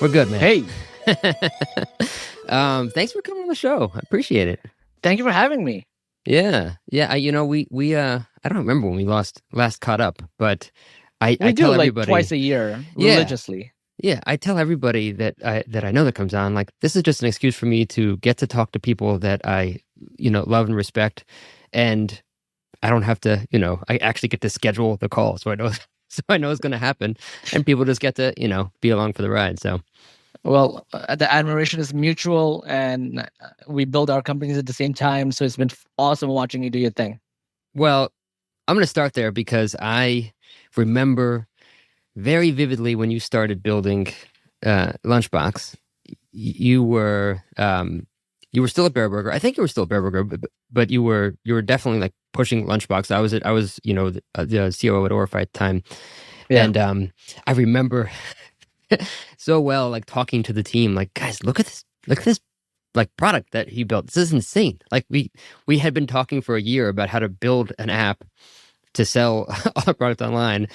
We're good, man. Hey, Thanks for coming on the show. I appreciate it. thank you for having me. Yeah, yeah. I don't remember when we last caught up, but I We do tell like twice everybody, a year yeah, religiously. yeah. I tell everybody that I know that comes on, like this is just an excuse for me to get to talk to people that I, love and respect, and I don't have to, I actually get to schedule the call, so I know, so I know it's going to happen, and people just get to, be along for the ride. So. Well, the admiration is mutual, and we build our companies at the same time. So it's been awesome watching you do your thing. Well, I'm going to start there because I remember very vividly when you started building Lunchbox. You were still at Bareburger. I think you were still at Bareburger, but you were definitely like pushing Lunchbox. I was the COO at Orify at the time, Yeah, and I remember so well like talking to the team, like guys, look at this like product that he built. This is insane. Like we had been talking for a year about how to build an app to sell our product online.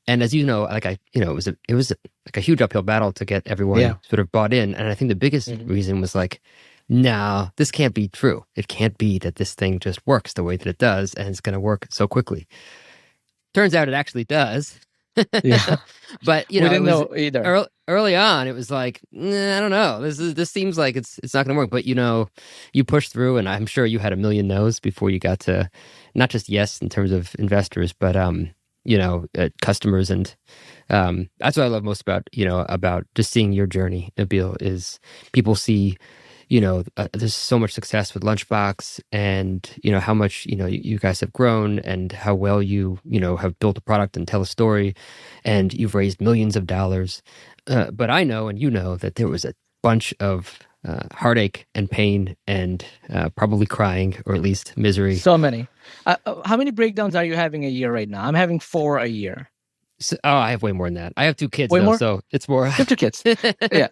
And as you know, like it was like a huge uphill battle to get yeah. everyone sort of bought in. And I think the biggest Mhm. reason was like, no, this can't be true. It can't be that this thing just works the way that it does and it's going to work so quickly. Turns out it actually does. Yeah, But we it didn't was know either. early on. It was like, I don't know. This seems like it's not going to work. But you pushed through, and I'm sure you had a million no's before you got to not just yes in terms of investors, but customers, and that's what I love most about just seeing your journey, Nabeel, is people see there's so much success with Lunchbox, and how much you guys have grown, and how well you have built a product and tell a story, and you've raised millions of dollars. But I know, and that there was a bunch of heartache and pain, and probably crying, or at least misery. So many. How many breakdowns are you having a year right now? I'm having four a year. So, oh, I have way more than that. I have two kids Way though, more? so it's more You have two kids. Yeah,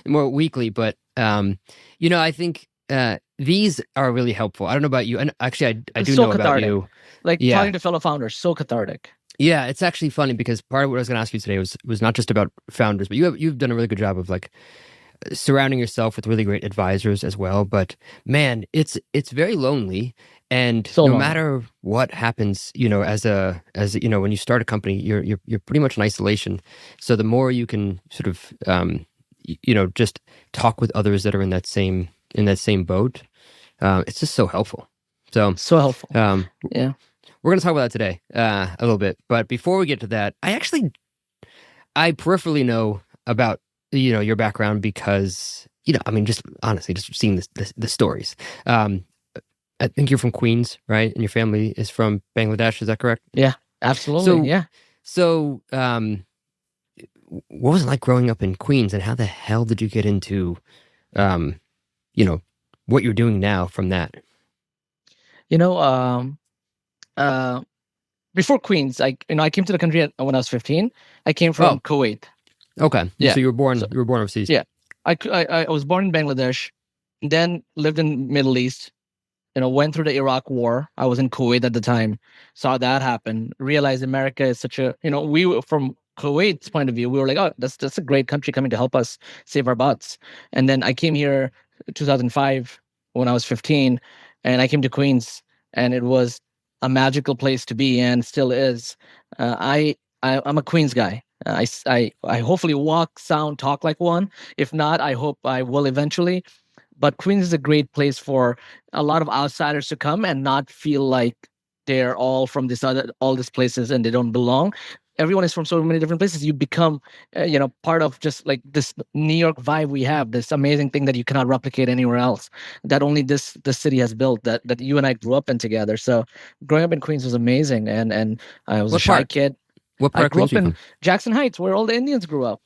more weekly. But I think these are really helpful. I don't know about you, and actually, I it's do so know about cathartic. you. Like Yeah, talking to fellow founders, so cathartic. yeah. It's actually funny because part of what I was going to ask you today was not just about founders, but you've done a really good job of like surrounding yourself with really great advisors as well. But man, it's very lonely. And So no lonely. matter what happens, when you start a company, you're pretty much in isolation. So the more you can sort of just talk with others that are in that same boat, it's just so helpful. So So helpful. um, Yeah. we're going to talk about that today a little bit. But before we get to that, I peripherally know about your background because I mean, just honestly, just seeing the stories. Um, I think you're from Queens, right? And your family is from Bangladesh. Is that correct? Yeah, absolutely. So, Yeah. so what was it like growing up in Queens, and how the hell did you get into, um, you know, what you're doing now from that? You know, uh, before Queens, I came to the country when I was 15. I came from Oh, Kuwait. okay. Yeah. So So you were born overseas. yeah, I was born in Bangladesh, then lived in Middle East. Went through the Iraq War. I was in Kuwait at the time, saw that happen. Realized America is such a we were from Kuwait's point of view. We were like, oh, that's a great country coming to help us save our butts. And then I came here 2005 when I was 15, and I came to Queens, and it was a magical place to be, and still is. I'm a Queens guy. I hopefully walk, sound, talk like one. If not, I hope I will eventually. But Queens is a great place for a lot of outsiders to come and not feel like they're all from all these places and they don't belong. Everyone is from so many different places. You become, part of just like this New York vibe we have. This amazing thing that you cannot replicate anywhere else. That only this city has built. That you and I grew up in together. So growing up in Queens was amazing. And I was a What shy part? kid. What I part of grew Queens up are you in from? Jackson Heights, where all the Indians grew up.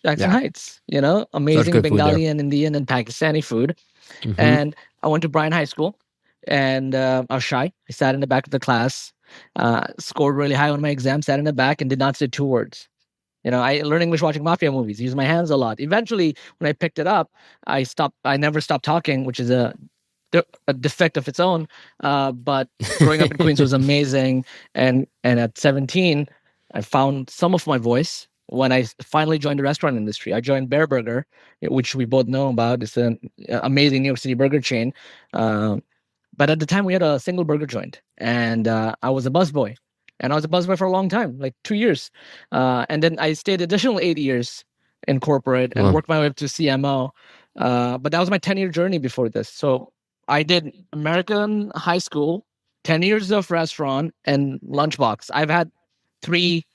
Jackson Yeah, Heights. such Amazing good food there. Bengali and Indian and Pakistani food. Hmm. And I went to Bryan High School, and I was shy. I sat in the back of the class, scored really high on my exam, sat in the back, and did not say two words. I learned English watching mafia movies, used my hands a lot. Eventually, when I picked it up, I stopped. I never stopped talking, which is a defect of its own. But growing up in Queens was amazing, and at 17, I found some of my voice. when I finally joined the restaurant industry. I joined Bareburger, which we both know about. It's an amazing New York City burger chain. Um, but at the time, we had a single burger joint, and I was a busboy. And I was a busboy for a long time, like 2 years. And then I stayed additional 8 years in corporate and Well, worked my way up to CMO. But that was my 10-year journey before this. So I did American high school, 10 years of restaurant, and Lunchbox. I've had three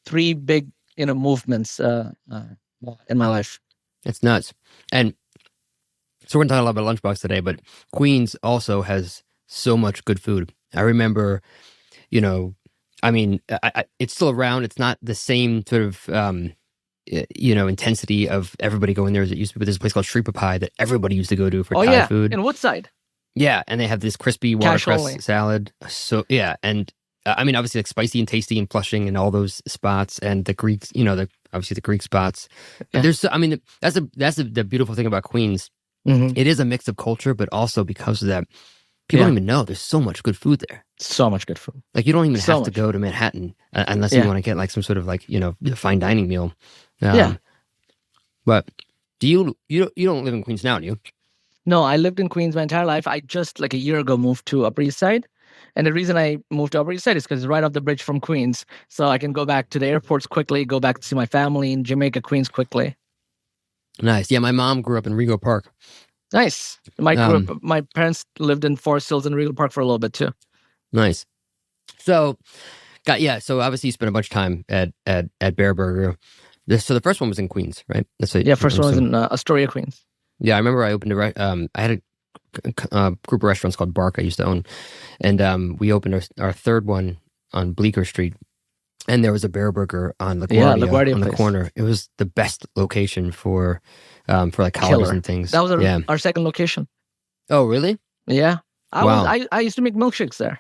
three big movements in my life. it's nuts. And so we're going to talk a lot about Lunchbox today, but Queens also has so much good food. I remember, I mean, it's still around. It's not the same sort of, intensity of everybody going there as it used to be. But there's a place called Shriepa Pie that everybody used to go to for Thai food. In Woodside. Yeah, and they have this crispy watercress salad. So yeah, and I mean, obviously like spicy and tasty and Flushing and all those spots and the Greeks, obviously the Greek spots. Yeah. There's, I mean, that's the beautiful thing about Queens. Mm-hmm. It is a mix of culture, but also because of that, people don't even know there's so much good food there. So much good food. Like you don't even have to go to Manhattan unless you want to get like some sort of like fine dining meal. But you don't live in Queens now, do you? No, I lived in Queens my entire life. I just like a year ago moved to Upper East Side. And the reason I moved to Upper East Side is because it's right off the bridge from Queens. So I can go back to the airports quickly, go back to see my family in Jamaica, Queens quickly. Nice. Yeah, my mom grew up in Rego Park. Nice. My parents lived in Forest Hills and Rego Park for a little bit too. Nice. So obviously you spent a bunch of time at Bareburger. So the first one was in Queens, right? First one was in Astoria, Queens. Yeah, I remember I opened I had a group of restaurants called Bark I used to own, and we opened our third one on Bleecker Street, and there was a Bareburger on LaGuardia on the corner. It was the best location for like colleges and things. That was our second location. Oh, really? Yeah. I used to make milkshakes there.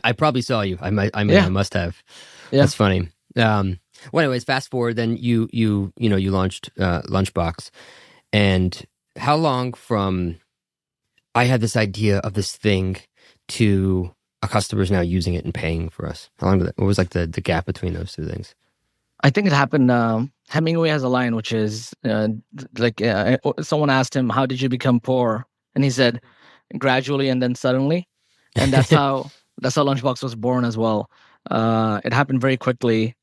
I probably saw you. I must have. Yeah. That's funny. Well, anyways, fast forward. Then you launched Lunchbox, and how long from I had this idea of this thing to a customer's now using it and paying for us? How long did that? What was like the gap between those two things? I think it happened. Hemingway has a line which is someone asked him, "How did you become poor?" And he said, "Gradually and then suddenly." And that's how Lunchbox was born as well. It happened very quickly.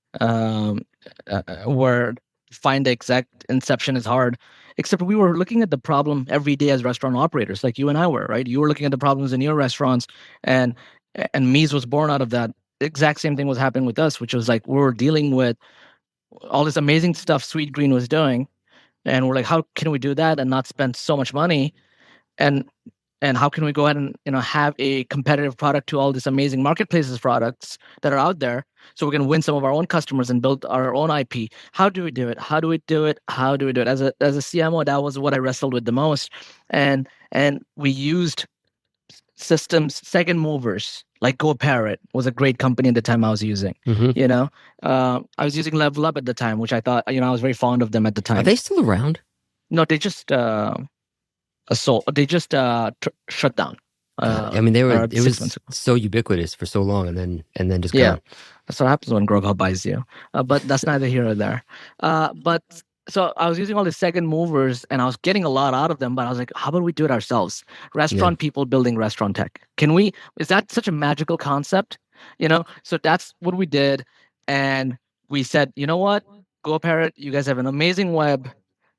Where find the exact inception is hard. Except we were looking at the problem every day as restaurant operators, like you and I were, right? You were looking at the problems in your restaurants, and Meez was born out of that. The exact same thing was happening with us, which was like we were dealing with all this amazing stuff Sweet Green was doing, and we're like, how can we do that and not spend so much money, and how can we go ahead and have a competitive product to all these amazing marketplaces products that are out there, so we can win some of our own customers and build our own IP. How do we do it? How do we do it? How do we do it? As a CMO, that was what I wrestled with the most, and we used systems, second movers, like GoParrot was a great company at the time I was using. Mm-hmm. I was using Level Up at the time, which I thought I was very fond of them at the time. Are they still around? No, they just shut down. I mean, it was so ubiquitous for so long, and then just gone. That's what happens when Grubhub buys you. But that's neither here or there. But so I was using all these second movers, and I was getting a lot out of them. But I was like, how about we do it ourselves? Restaurant people building restaurant tech. Can we? Is that such a magical concept? So that's what we did, and we said, you know what, GoParrot, you guys have an amazing web.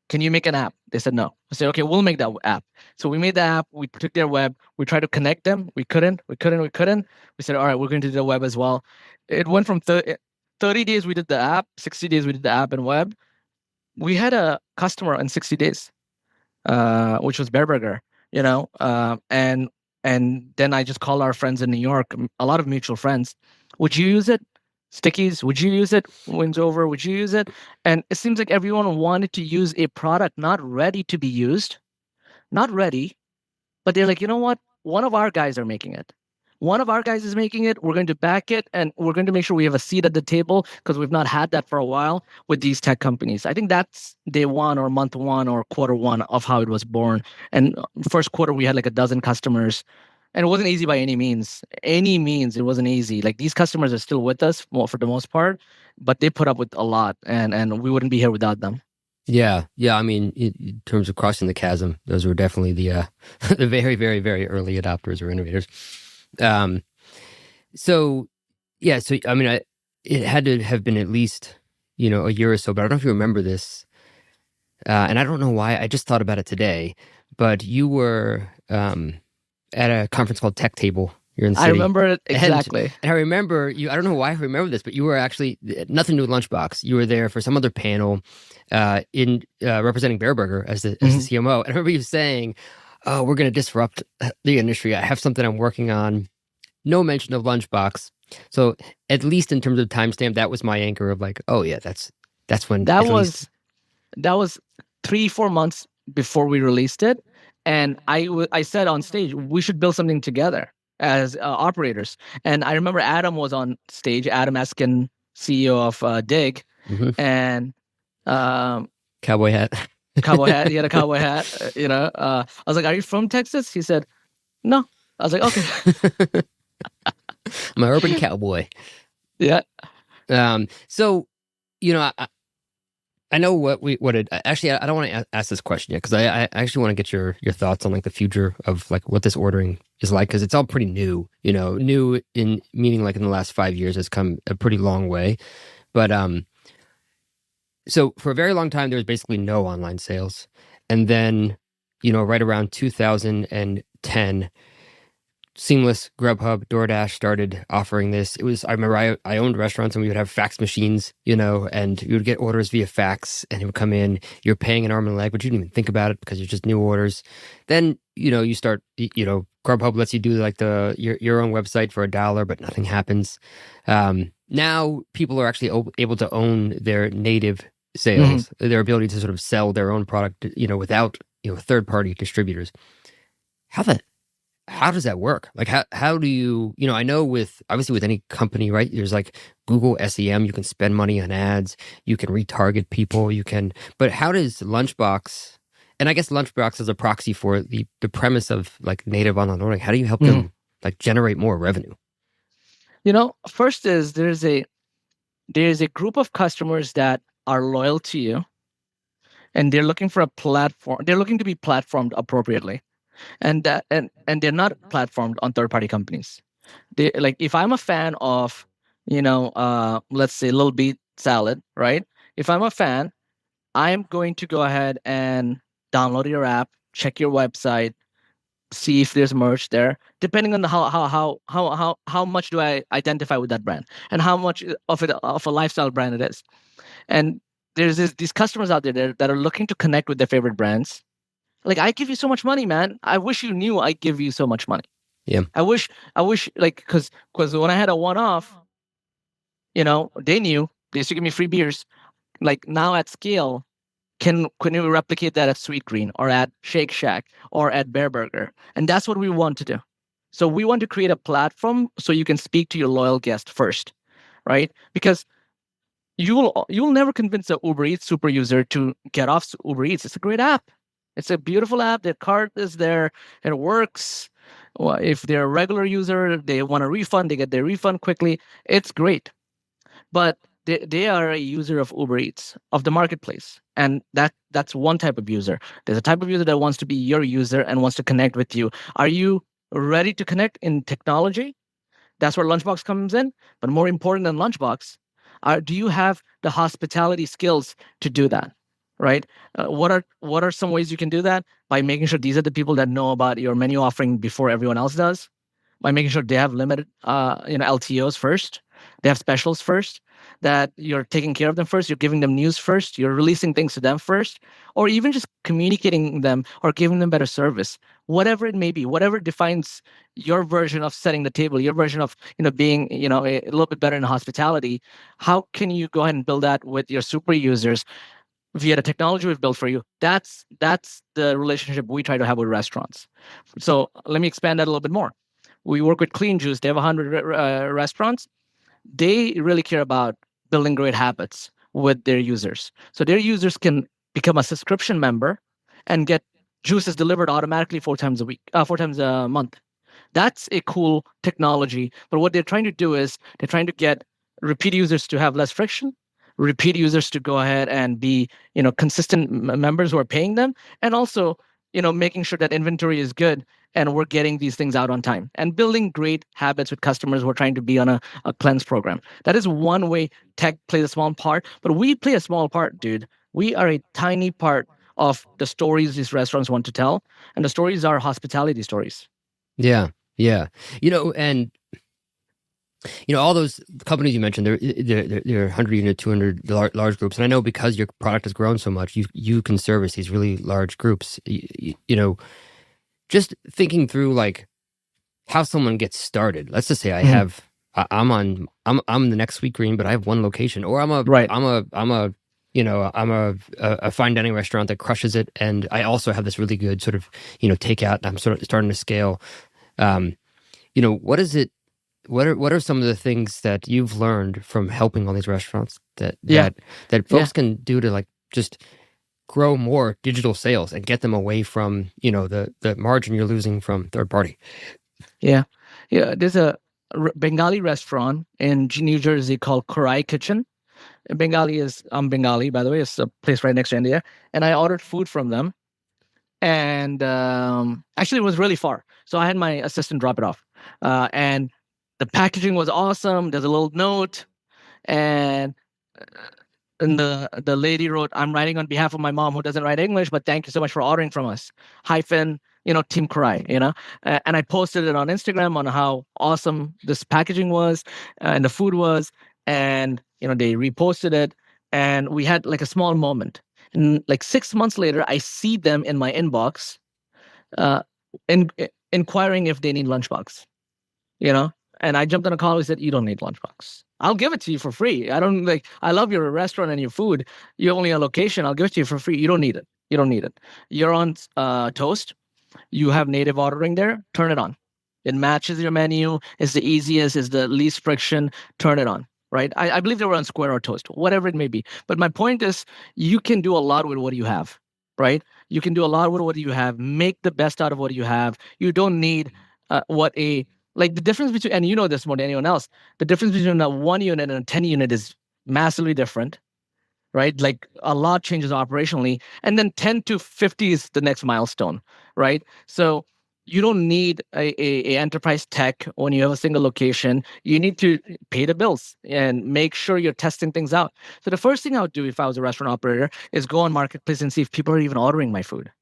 Can you make an app? They said no. I said, okay, we'll make that app. So we made the app. We took their web. We tried to connect them. We couldn't. We said, all right, we're going to do the web as well. It went from 30 days we did the app, 60 days we did the app and web. We had a customer in 60 days, which was Bareburger, and then I just called our friends in New York, a lot of mutual friends. Would you use it? Stickies, would you use it? Wins Over, would you use it? And it seems like everyone wanted to use a product not ready to be used, not ready, but they're like, you know what? One of our guys are making it. One of our guys is making it. We're going to back it, and we're going to make sure we have a seat at the table because we've not had that for a while with these tech companies. I think that's day one or month one or quarter one of how it was born. And first quarter, we had like a dozen customers. And it wasn't easy by any means. Any means, it wasn't easy. Like these customers are still with us for the most part, but they put up with a lot, and we wouldn't be here without them. Yeah, yeah. I mean, in terms of crossing the chasm, those were definitely the the very, very, very early adopters or innovators. Um, so yeah, so I mean, it had to have been at least a year or so, but I don't know if you remember this, and I don't know why. I just thought about it today, but you were at a conference called Tech Table. You're in the I city. remember it And exactly. I remember you. I don't know why I remember this, but you were actually nothing to do with Lunchbox. You were there for some other panel, in representing Bareburger as the Mhm. CMO. And I remember you saying, "Oh, we're going to disrupt the industry. I have something I'm working on." No mention of Lunchbox. So at least in terms of timestamp, that was my anchor of like, oh yeah, that's when That at least. was that was 3 4 months before we released it, and I said on stage we should build something together as operators. And I remember Adam was on stage, Adam Eskin, CEO of Dig, Mhm. and um, Cowboy hat. cowboy hat. He had a cowboy hat. I was like, "Are you from Texas?" He said, "No." I was like, "Okay." I'm an urban cowboy. Yeah. So I know what it actually. I don't want to ask this question yet because I actually want to get your thoughts on like the future of like what this ordering is like because it's all pretty new. New in meaning like in the last 5 years has come a pretty long way. But so for a very long time there was basically no online sales, and then right around 2010 Seamless, Grubhub, DoorDash started offering this. I remember I owned restaurants and we would have fax machines, and you would get orders via fax and it would come in. You're paying an arm and a leg, but you didn't even think about it because you're just new orders. Then, you start, Grubhub lets you do like your own website for $1, but nothing happens. Now people are actually able to own their native Mhm. sales, their ability to sort of sell their own product, without, third party distributors. How the how does that work? Like how do you, I know with obviously with any company, right? There's like Google SEM, you can spend money on ads, you can retarget people, but how does Lunchbox, and I guess Lunchbox is a proxy for the premise of like native online ordering. How do you help Mhm. them like generate more revenue? First is there's a group of customers that are loyal to you, and they're looking for a platform. They're looking to be platformed appropriately, and they're not platformed on third party companies. They like if I'm a fan of, let's say Little Beat Salad, right? If I'm a fan, I'm going to go ahead and download your app, check your website, see if there's merch there. Depending on the how much do I identify with that brand, and how much of a lifestyle brand it is. And there's these customers out there that are looking to connect with their favorite brands. Like, I give you so much money, man. I wish you knew I give you so much money. Yeah. I wish, like, because when I had a one off, they knew they used to give me free beers. Like, now at scale, can you replicate that at Sweet Green or at Shake Shack or at Bareburger? And that's what we want to do. So we want to create a platform so you can speak to your loyal guest first, right? Because you'll never convince a Uber Eats super user to get off Uber Eats. It's a great app. It's a beautiful app. Their card is there. It works. Well, if they're a regular user, they want a refund, they get their refund quickly. It's great. But they are a user of Uber Eats, of the marketplace. And that's one type of user. There's a type of user that wants to be your user and wants to connect with you. Are you ready to connect in technology? That's where Lunchbox comes in. But more important than Lunchbox, do you have the hospitality skills to do that? Right? What are some ways you can do that? By making sure these are the people that know about your menu offering before everyone else does. By making sure they have limited, LTOs first, they have specials first. That you're taking care of them first. You're giving them news first. You're releasing things to them first, or even just communicating them or giving them better service. Whatever it may be, whatever defines your version of setting the table, your version of being a little bit better in hospitality. How can you go ahead and build that with your super users via the technology we've built for you? That's the relationship we try to have with restaurants. So let me expand that a little bit more. We work with Clean Juice. They have 100 restaurants. They really care about building great habits with their users, so their users can become a subscription member and get juices delivered automatically 4 times a week, 4 times a month. That's a cool technology. But what they're trying to do is they're trying to get repeat users to have less friction, repeat users to go ahead and be, consistent members who are paying them, and also, making sure that inventory is good and we're getting these things out on time and building great habits with customers who are trying to be on a cleanse program. That is one way tech plays a small part, but we play a small part, dude. We are a tiny part of the stories these restaurants want to tell, and the stories are hospitality stories. Yeah, yeah. And all those companies you mentioned, they're 100 unit, 200 large groups, and I know because your product has grown so much, you can service these really large groups. Just thinking through like how someone gets started. Let's just say I'm the next Sweet Green, but I have one location, or I'm a fine dining restaurant that crushes it, and I also have this really good sort of takeout. I'm sort of starting to scale. What is it? What are some of the things that you've learned from helping all these restaurants that folks can do to like just grow more digital sales and get them away from the margin you're losing from third party? Yeah. There's a Bengali restaurant in New Jersey called Kurai Kitchen. I'm Bengali, by the way. It's a place right next to India, and I ordered food from them. And actually, it was really far, so I had my assistant drop it off. And the packaging was awesome. There's a little note, and the lady wrote, "I'm writing on behalf of my mom who doesn't write English, but thank you so much for ordering from us. Hyphen, Team Cry, and I posted it on Instagram on how awesome this packaging was and the food was, and they reposted it, and we had like a small moment. And like 6 months later, I see them in my inbox, uh, inquiring if they need Lunchbox, and I jumped on a call. We said, "You don't need Lunchbox. I'll give it to you for free. I love your restaurant and your food. You're only a location. I'll give it to you for free. You don't need it. You don't need it. You're on Toast. You have native ordering there. Turn it on. It matches your menu. It's the easiest. It's the least friction. Turn it on." Right? I believe they were on Square or Toast, whatever it may be. But my point is, you can do a lot with what you have, right? You can do a lot with what you have. Make the best out of what you have. You don't need the difference between, and you know this more than anyone else, the difference between a 1 unit and a 10 unit is massively different, right? Like a lot changes operationally, and then 10 to 50 is the next milestone, right? So you don't need a enterprise tech when you have a single location. You need to pay the bills and make sure you're testing things out. So the first thing I would do if I was a restaurant operator is go on Marketplace and see if people are even ordering my food.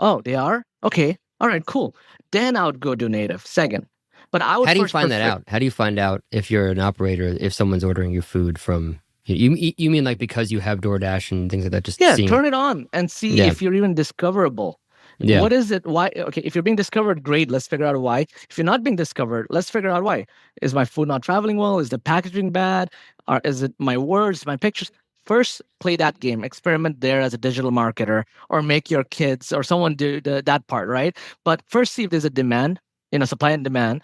Oh, they are? Okay. All right, cool. Then I would go do native second. But I would How do you first find that out? How do you find out if you're an operator, if someone's ordering your food from you mean like because you have DoorDash and things like that? Just seeing... turn it on and see if you're even discoverable. Yeah. What is it? Why? Okay, if you're being discovered, great. Let's figure out why. If you're not being discovered, let's figure out why. Is my food not traveling well? Is the packaging bad? Or is it my words, my pictures? First, play that game. Experiment there as a digital marketer, or make your kids or someone do that part, right? But first, see if there's a demand, supply and demand.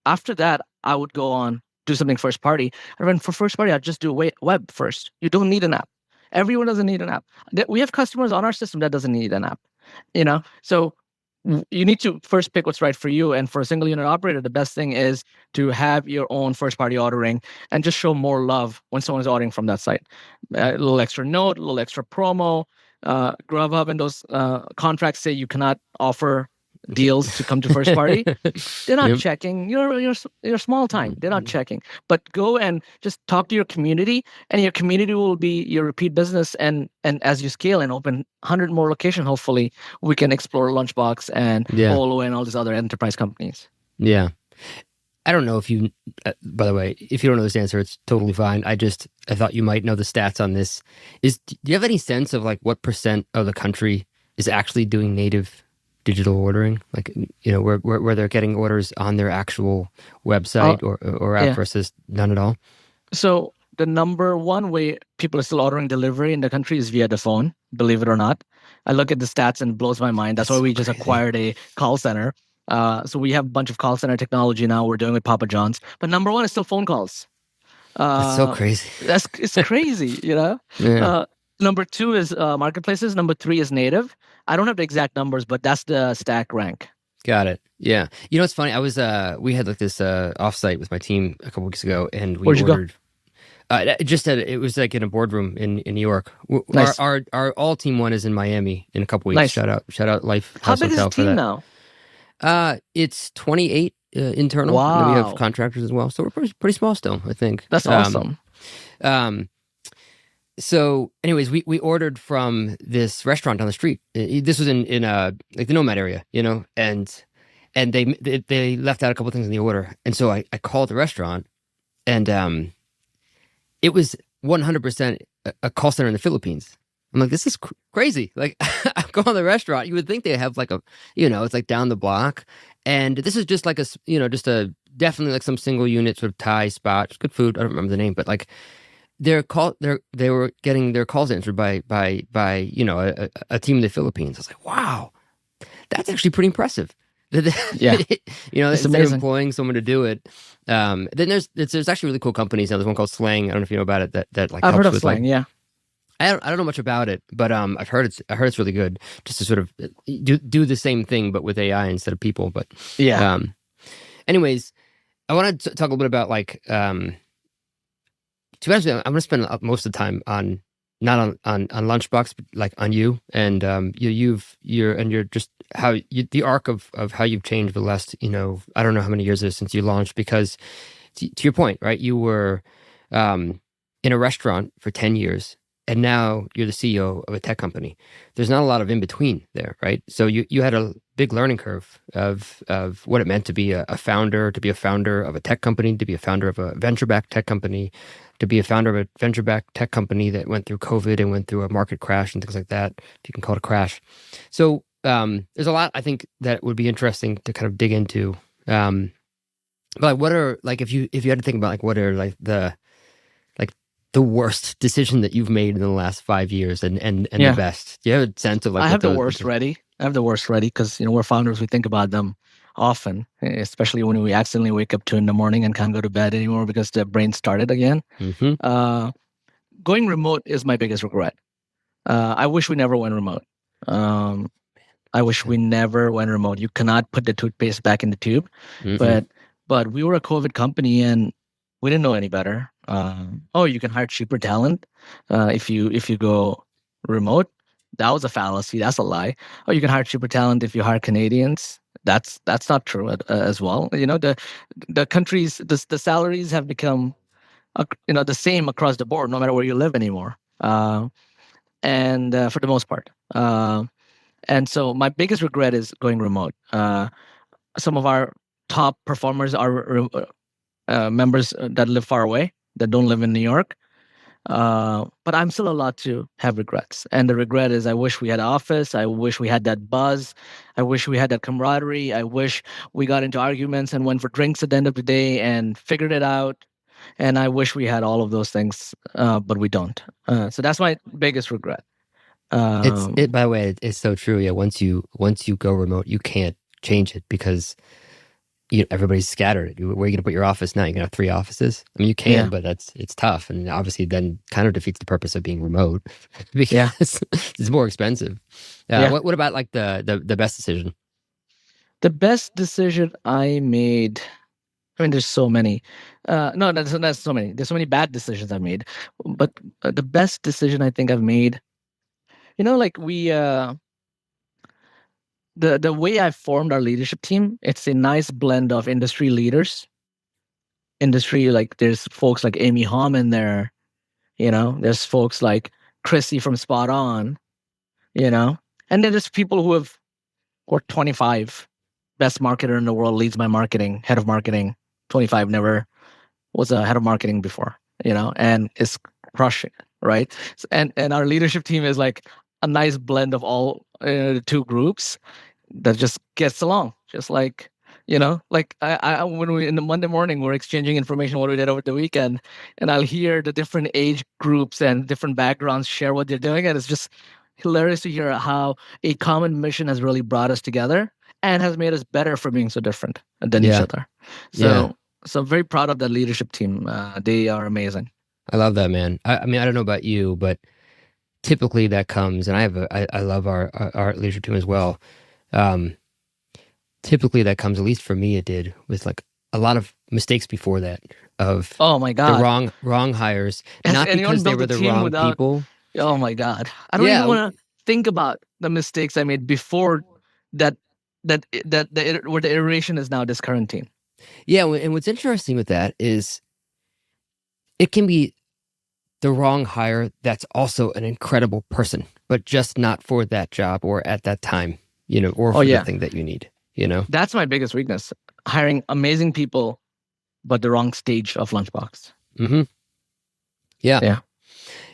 After that, I would go on, do something first party. And then for first party, I'd just do web first. You don't need an app. Everyone doesn't need an app. We have customers on our system that doesn't need an app. So you need to first pick what's right for you. And for a single unit operator, the best thing is to have your own first party ordering and just show more love when someone is ordering from that site. A little extra note, a little extra promo. Grubhub and those contracts say you cannot offer deals to come to first party. They're not checking. You're small time. They're not checking. But go and just talk to your community, and your community will be your repeat business. And as you scale and open 100 more locations, hopefully we can explore Lunchbox and Olo and all these other enterprise companies. Yeah. I don't know if you, by the way, if you don't know this answer, it's totally fine. I thought you might know the stats on this. Do you have any sense of like what % of the country is actually doing native digital ordering, like where they're getting orders on their actual website or app versus none at all? So the number one way people are still ordering delivery in the country is via the phone, believe it or not. I look at the stats and it blows my mind. That's why we just acquired a call center. So we have a bunch of call center technology now we're doing with Papa John's. But number one is still phone calls. That's so crazy. It's crazy, Yeah. Number two is marketplaces. Number three is native. I don't have the exact numbers, but that's the stack rank. Got it. Yeah. It's funny. I was we had like this offsite with my team a couple weeks ago, and we Where'd you go? ordered just at it was like in a boardroom in New York. Our Nice, our all team one is in Miami in a couple weeks. nice. Shout out Life How House big is the Hotel for team that. now? It's 28 internal, and then we have Wow, contractors as well. So we're pretty small still, I think. that's awesome. Um, so anyways, we ordered from this restaurant down the street. This was in like the Nomad area, and they left out a couple things in the order. And so I called the restaurant, and it was 100% a call center in the Philippines. I'm like, this is crazy. Like, I go to the restaurant, you would think they have like it's like down the block, and this is just like just a definitely like some single unit sort of Thai spot. It's good food. I don't remember the name, but like they were getting their calls answered by a team in the Philippines. I was like, wow, that's actually pretty impressive. Yeah, it's Instead of amazing. employing someone to do it, then there's actually really cool companies now. There's one called Slang. I don't know if you know about it. That like I've heard helps of with like slang. Yeah, I don't know much about it, but I heard it's really good just to sort of do the same thing but with AI instead of people. But yeah. um, anyways, I want to talk a little bit about like to be honest with you, I'm going to spend most of the time on not on Lunchbox, but like on you and you're just the arc of how you've changed the last I don't know how many years it is since you launched, because to your point, right, you were in a restaurant for 10 years, and now you're the CEO of a tech company. There's not a lot of in between there, right? So you had a big learning curve of what it meant to be a founder, to be a founder of a tech company, to be a founder of a venture-backed tech company, to be a founder of a venture-backed tech company that went through COVID and went through a market crash and things like that, if you can call it a crash. So there's a lot I think that would be interesting to kind of dig into. But like, what are like if you had to think about like what are like the worst decision that you've made in the last 5 years, and the Yeah. best? Do you have a sense of like I what have the those? worst ready. I have the worst ready because we're founders. We think about them often, especially when we accidentally wake up 2 in the morning and can't go to bed anymore because the brain started again. Mm-hmm. Uh, Going remote is my biggest regret. I wish we never went remote. Um, I wish we never went remote. You cannot put the toothpaste back in the tube, Mm-mm. but we were a COVID company and we didn't know any better. Oh, you can hire cheaper talent if you go remote. That was a fallacy. That's a lie. Oh, you can hire cheaper talent if you hire Canadians. That's not true as well. The countries the salaries have become the same across the board, no matter where you live anymore. And For the most part. And so my biggest regret is going remote. Some of our top performers are members that live far away, that don't live in New York. But I'm still allowed to have regrets. And the regret is I wish we had an office. I wish we had that buzz. I wish we had that camaraderie. I wish we got into arguments and went for drinks at the end of the day and figured it out. And I wish we had all of those things, but we don't. So that's my biggest regret. Um, By the way, it's so true. Yeah, once you go remote, you can't change it because everybody's scattered. Where are you going to put your office now? You're going to have three offices. I mean, you can, yeah, but it's tough, and obviously then kind of defeats the purpose of being remote yeah, because it's more expensive. yeah. What about like the best decision? The best decision I made. I mean, there's so many. No, that's so many. There's so many bad decisions I made, but the best decision I think I've made. Like the way I formed our leadership team. It's a nice blend of industry leaders. Industry like there's folks like Amy Hom in there. There's folks like Chrissy from Spot On. You know, and then there's people who have or 25 best marketer in the world leads my marketing head of marketing. 25 never was a head of marketing before, and is crushing it, right? And our leadership team is like a nice blend of all the two groups that just gets along, just like like when we in the Monday morning we're exchanging information what we did over the weekend, and I'll hear the different age groups and different backgrounds share what they're doing, and it's just hilarious to hear how a common mission has really brought us together and has made us better for being so different than each Yeah, other. yeah, So I'm very proud of that leadership team. They are amazing. I love that, man. I mean, I don't know about you, but typically that comes, and I love our leadership team as well. Um, typically that comes, at least for me, it did, with like a lot of mistakes before that of Oh my the God. wrong hires, Has not anyone because they built were a the team wrong without? people. Oh my God. I don't even Yeah, want to think about the mistakes I made before that where the iteration is now this current team. yeah. And what's interesting with that is it can be the wrong hire that's also an incredible person, but just not for that job or at that time, or Oh for the yeah. thing that you need. That's my biggest weakness. Hiring amazing people, but the wrong stage of Lunchbox. Hmm. Yeah. Yeah.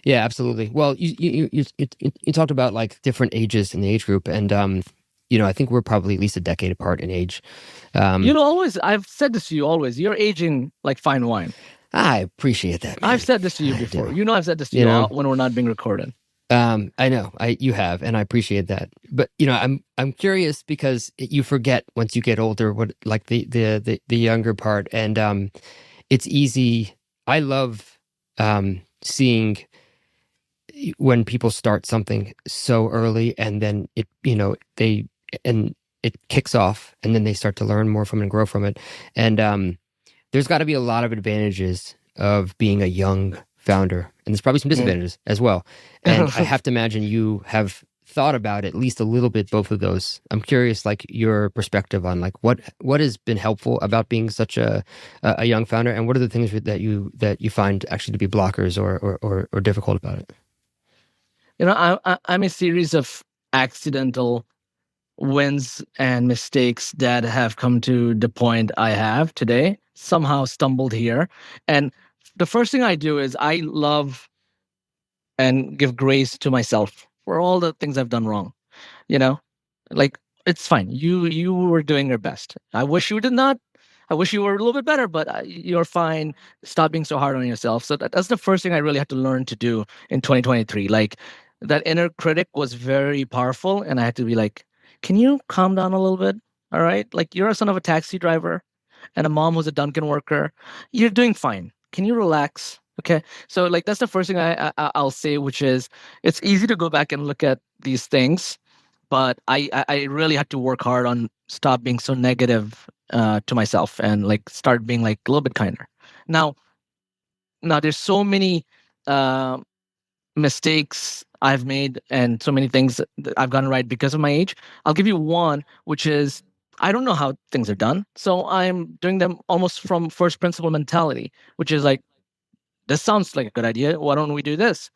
Yeah, absolutely. Well, you talked about like different ages in the age group, and I think we're probably at least a decade apart in age. You Um, know, always, I've said this to you always, you're aging like fine wine. I appreciate that, I've man. said this to you I before. do. You know, I've said this to You you know, when we're not being recorded. I know, you have, and I appreciate that. But I'm curious because you forget once you get older what like the younger part, and it's easy. I love seeing when people start something so early and then and it kicks off and then they start to learn more from it and grow from it. And there's got to be a lot of advantages of being a young founder, and there's probably some Mm. disadvantages as well. And I have to imagine you have thought about at least a little bit both of those. I'm curious, like your perspective on like what has been helpful about being such a young founder, and what are the things that you find actually to be blockers or difficult about it. You know, I'm a series of accidental wins and mistakes that have come to the point I have today, somehow stumbled here. And the first thing I do is I love and give grace to myself for all the things I've done wrong. You know, like it's fine. You were doing your best. I wish you did not. I wish you were a little bit better, but you're fine. Stop being so hard on yourself. So that's the first thing I really had to learn to do in 2023. Like that inner critic was very powerful, and I had to be like, "Can you calm down a little bit? All right, like you're a son of a taxi driver and a mom who's a Dunkin' worker. You're doing fine. Can you relax?" Okay, so like that's the first thing I'll say, which is it's easy to go back and look at these things, but I really had to work hard on stop being so negative to myself and like start being like a little bit kinder. Now, now there's so many uh, mistakes I've made and so many things that I've gotten right because of my age. I'll give you one, which is I don't know how things are done, so I'm doing them almost from first principle mentality, which is like this sounds like a good idea. Why don't we do this?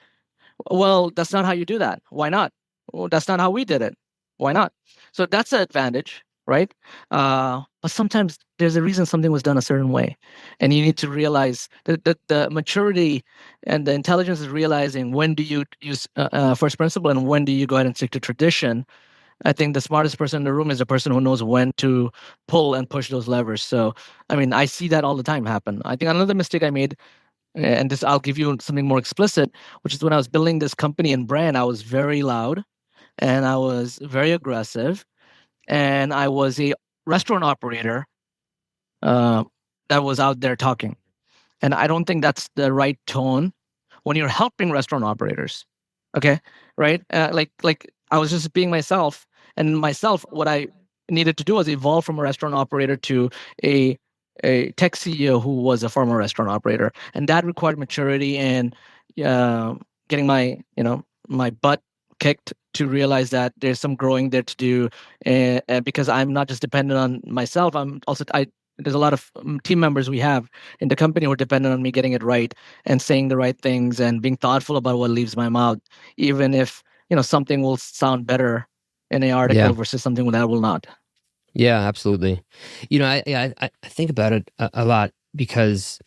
Well, that's not how you do that. Why not? Well, that's not how we did it. Why not? So that's an advantage, right? But sometimes there's a reason something was done a certain way, and you need to realize that, the maturity and the intelligence is realizing when do you use first principle and when do you go ahead and stick to tradition. I think the smartest person in the room is the person who knows when to pull and push those levers. So, I mean, I see that all the time happen. I think another mistake I made, and this I'll give you something more explicit, which is when I was building this company and brand, I was very loud and I was very aggressive, and I was a restaurant operator uh, that was out there talking. And I don't think that's the right tone when you're helping restaurant operators. Okay, right? Like I was just being myself, and myself. What I needed to do was evolve from a restaurant operator to a tech CEO who was a former restaurant operator, and that required maturity and uh, getting my butt kicked to realize that there's some growing there to do, because I'm not just dependent on myself. I'm also I there's a lot of team members we have in the company who are dependent on me getting it right and saying the right things and being thoughtful about what leaves my mouth, even if something will sound better in an Yeah. article versus something that will not. Yeah, absolutely. I think about it a lot because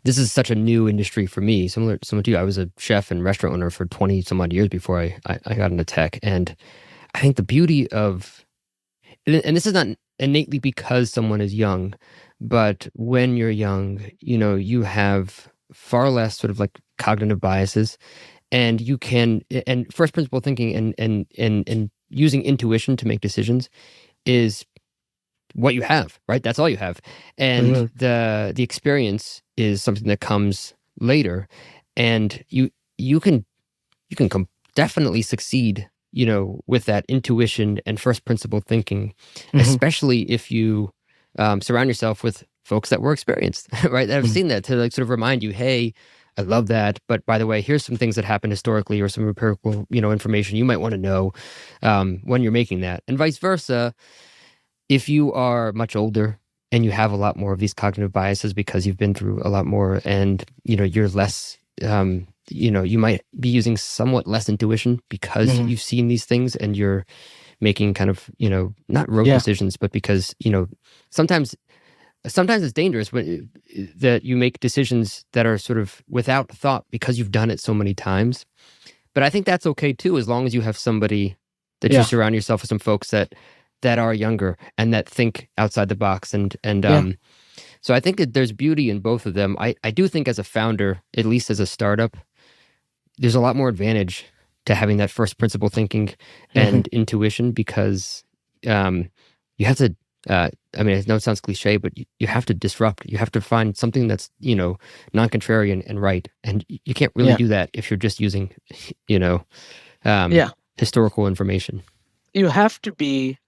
this is such a new industry for me. Similar to you, I was a chef and restaurant owner for 20 some odd years before I got into tech. And I think the beauty of, and this is not innately because someone is young, but when you're young, you have far less sort of like cognitive biases, and and first principle thinking and using intuition to make decisions is what you have, right? That's all you have. And Mhm. the experience is something that comes later, and you can definitely succeed, with that intuition and first principle thinking, Hmm. especially if you surround yourself with folks that were experienced, right? That have Hmm. seen that to like sort of remind you, hey, I love that. But by the way, here's some things that happened historically or some empirical, information you might want to know when you're making that, and vice versa. If you are much older and you have a lot more of these cognitive biases because you've been through a lot more, and you're less, you might be using somewhat less intuition because Hmm. you've seen these things and you're making kind of not rote Yeah. decisions, but because sometimes it's dangerous when that you make decisions that are sort of without thought because you've done it so many times. But I think that's okay too, as long as you have somebody that you Yeah. surround yourself with, some folks that are younger and that think outside the box. And Yeah. so I think that there's beauty in both of them. I do think as a founder, at least as a startup, there's a lot more advantage to having that first principle thinking Hmm. and intuition, because um, you have to. I mean, I know it sounds cliche, but you have to disrupt. You have to find something that's non-contrarian and right, and you can't really Yeah. do that if you're just using you know um, Yeah. historical information. You have to be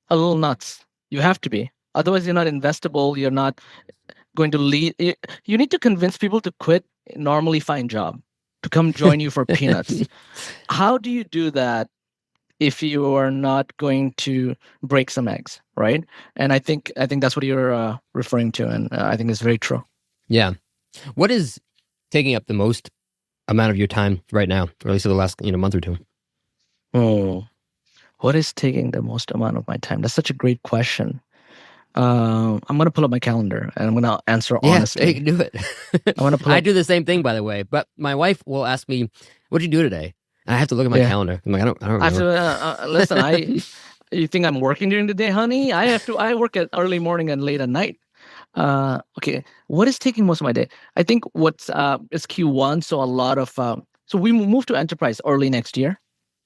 a little nuts. You have to be. Otherwise, you're not investable. You're not going to lead. You need to convince people to quit a normally fine job to come join you for peanuts. How do you do that if you are not going to break some eggs, right? And I think that's what you're referring to, and I think it's very true. Yeah. What is taking up the most amount of your time right now, or at least for the last month or two? Oh, what is taking the most amount of my time? That's such a great question. I'm gonna pull up my calendar and I'm gonna answer Yeah, you honestly. can do it. I'm gonna pull I up. do the same thing, by the way. But my wife will ask me, "What'd you do today?" And I have to look at my Yeah, calendar. I'm like, I don't I have remember. to listen. You think I'm working during the day, honey? I have to. I work at early morning and late at night. Okay, what is taking most of my day? I think what's is Q1, so a lot of so we move to enterprise early next year,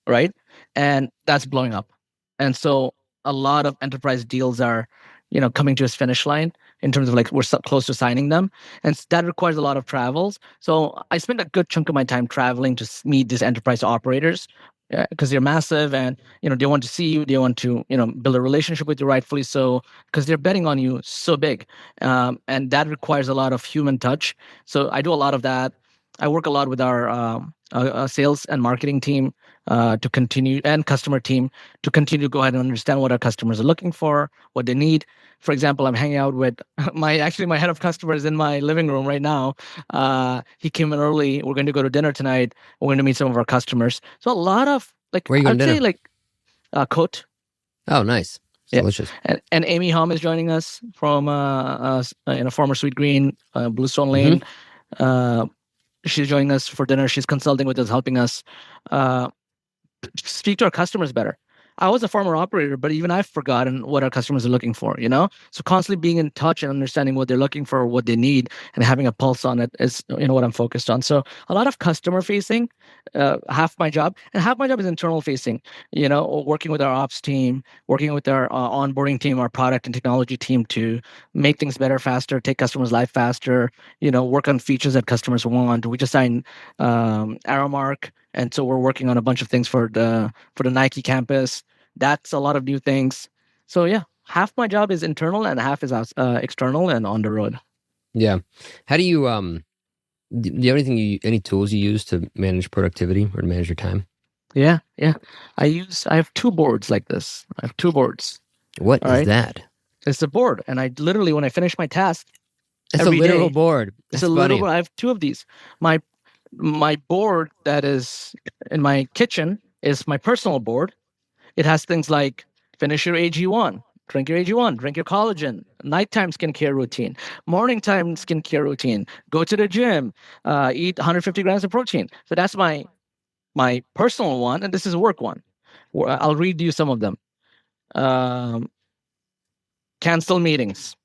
right? And that's blowing up. And so a lot of enterprise deals are, coming to its finish line in terms of like we're so close to signing them, and that requires a lot of travels. So I spend a good chunk of my time traveling to meet these enterprise operators because they're massive, and they want to see you, they want to build a relationship with you, rightfully so, because they're betting on you so big, and that requires a lot of human touch. So I do a lot of that. I work a lot with our sales and marketing team to continue, and customer team to continue to go ahead and understand what our customers are looking for, what they need. For example, I'm hanging out with my head of customers in my living room right now. He came in early. We're going to go to dinner tonight. We're going to meet some of our customers. So a lot of like Where are you going I'd to say dinner? like Coat. Oh, nice. It's Yeah, delicious. and Amy Hom is joining us from former Sweet Green, Bluestone Hmm. Lane. Uh, she's joining us for dinner. She's consulting with us, helping us. Uh, speak to our customers better. I was a former operator, but even I've forgotten what our customers are looking for, So constantly being in touch and understanding what they're looking for, what they need, and having a pulse on it is, what I'm focused on. So a lot of customer facing, half my job, and half my job is internal facing, working with our ops team, working with our onboarding team, our product and technology team to make things better, faster, take customers live faster, work on features that customers want. We just signed Aramark, and so we're working on a bunch of things for the Nike campus. That's a lot of new things. So yeah, half my job is internal and half is external and on the road. Yeah. How do you do you have any tools you use to manage productivity or to manage your time? Yeah, yeah. I have two boards like this. I have two boards. What All is right. that? It's a board. And I literally, when I finish my task It's a every literal day, board. it's a That's little funny. board. I have two of these. My my board that is in my kitchen is my personal board. It has things like finish your AG1, drink your AG1, drink your collagen, nighttime skincare routine, morning time skincare routine, go to the gym, eat 150 grams of protein. So that's my personal one, and this is a work one. I'll read you some of them. Um, cancel meetings.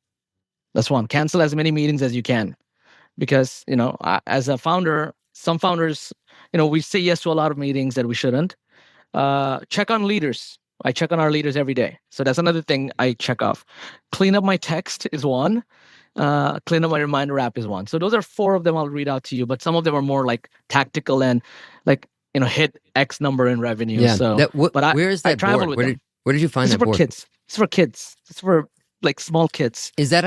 That's one. Cancel as many meetings as you can, because as a founder, some founders, we say yes to a lot of meetings that we shouldn't. Check on leaders. I check on our leaders every day. So that's another thing I check off. Clean up my text is one. Clean up my reminder app is one. So those are four of them I'll read out to you, but some of them are more like tactical and like hit X number in revenue. Yeah. So, but Where is I that travel board? with them. Where did you find This is that for board? kids. It's for kids. It's for like small kids. Is that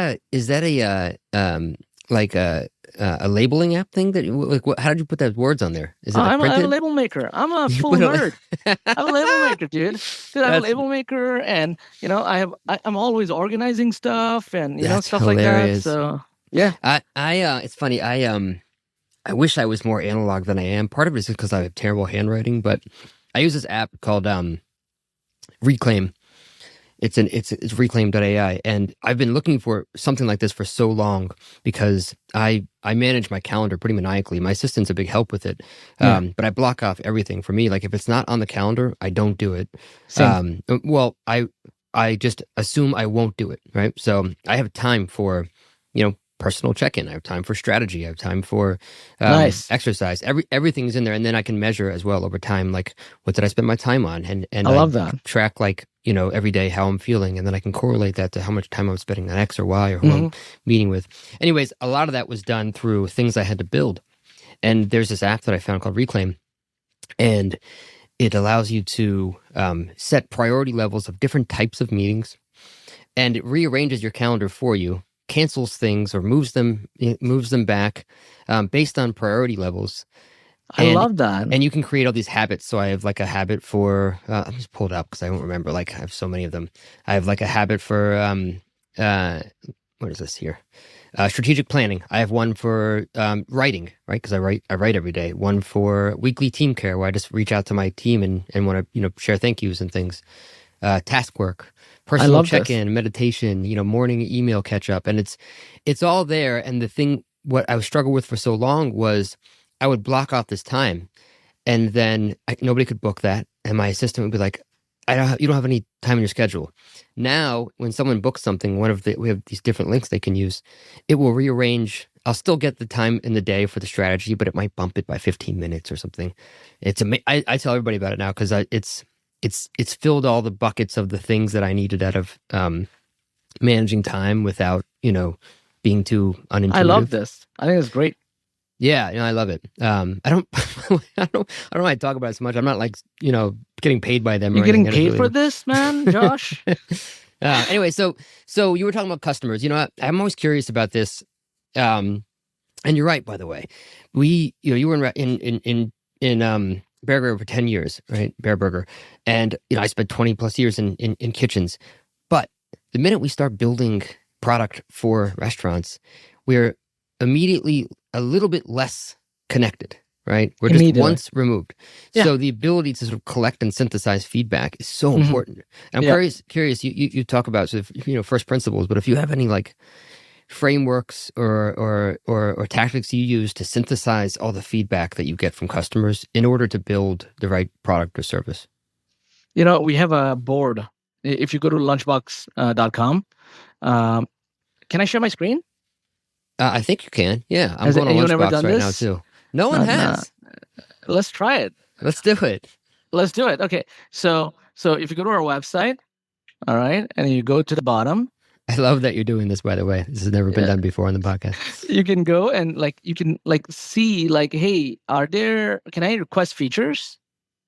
like a labeling app thing that like how did you put that words on there? Is it like I'm a printed? label maker. I'm a You full put nerd. I'm a label maker, dude. Dude, I'm a That's label maker, and I'm always organizing stuff and that's stuff like that. hilarious. So yeah, It's funny. I wish I was more analog than I am. Part of it is because I have terrible handwriting, but I use this app called Reclaim. It's reclaim.ai, and I've been looking for something like this for so long because I manage my calendar pretty maniacally. My assistant's a big help with it, yeah, but I block off everything. For me, like if it's not on the calendar, I don't do it. same. Well, I just assume I won't do it, right? So I have time for personal check-in. I have time for strategy. I have time for Nice. exercise. Everything's in there, and then I can measure as well over time, like what did I spend my time on, and I I love that. track like every day how I'm feeling, and then I can correlate that to how much time I'm spending on X or Y or who I'm meeting with. Anyways, a lot of that was done through things I had to build, and there's this app that I found called Reclaim, and it allows you to set priority levels of different types of meetings, and it rearranges your calendar for you, cancels things or moves them back based on priority levels. I love that. And you can create all these habits. So I have like a habit for let me just pull it up because I won't remember. Like I have so many of them. I have like a habit for what is this here? Strategic planning. I have one for writing, right? Because I write every day. One for weekly team care, where I just reach out to my team and want to share thank yous and things. Task work, personal check-in, meditation, morning email catch up, and it's all there. And the thing, what I was struggle with for so long was I would block off this time, and then nobody could book that, and my assistant would be like, you don't have any time in your schedule. Now, when someone books something, we have these different links they can use. It will rearrange. I'll still get the time in the day for the strategy, but it might bump it by 15 minutes or something. I tell everybody about it now because it's filled all the buckets of the things that I needed out of managing time without being too unintuitive. I love this. I think it's great. Yeah, I love it. I don't I don't know why I talk about it so much. I'm not like getting paid by them. You're getting paid for this, man, Josh. Anyway, so you were talking about customers. I'm always curious about this. And you're right, by the way. You were in Bareburger for 10 years, right? Bareburger. And, I spent 20 plus years in kitchens. But the minute we start building product for restaurants, we're immediately a little bit less connected, right? We're just once removed. Yeah. So the ability to sort of collect and synthesize feedback is so important. And I'm curious, you talk about sort of, first principles, but if you have any like frameworks or tactics you use to synthesize all the feedback that you get from customers in order to build the right product or service? We have a board. If you go to lunchbox.com, can I share my screen? I think you can. Yeah, I'm going on Lunchbox right now too. No one has. Let's try it. Let's do it. Okay. So if you go to our website, all right, and you go to the bottom. I love that you're doing this, by the way. This has never been done before on the podcast. You can go and you can see hey, can I request features?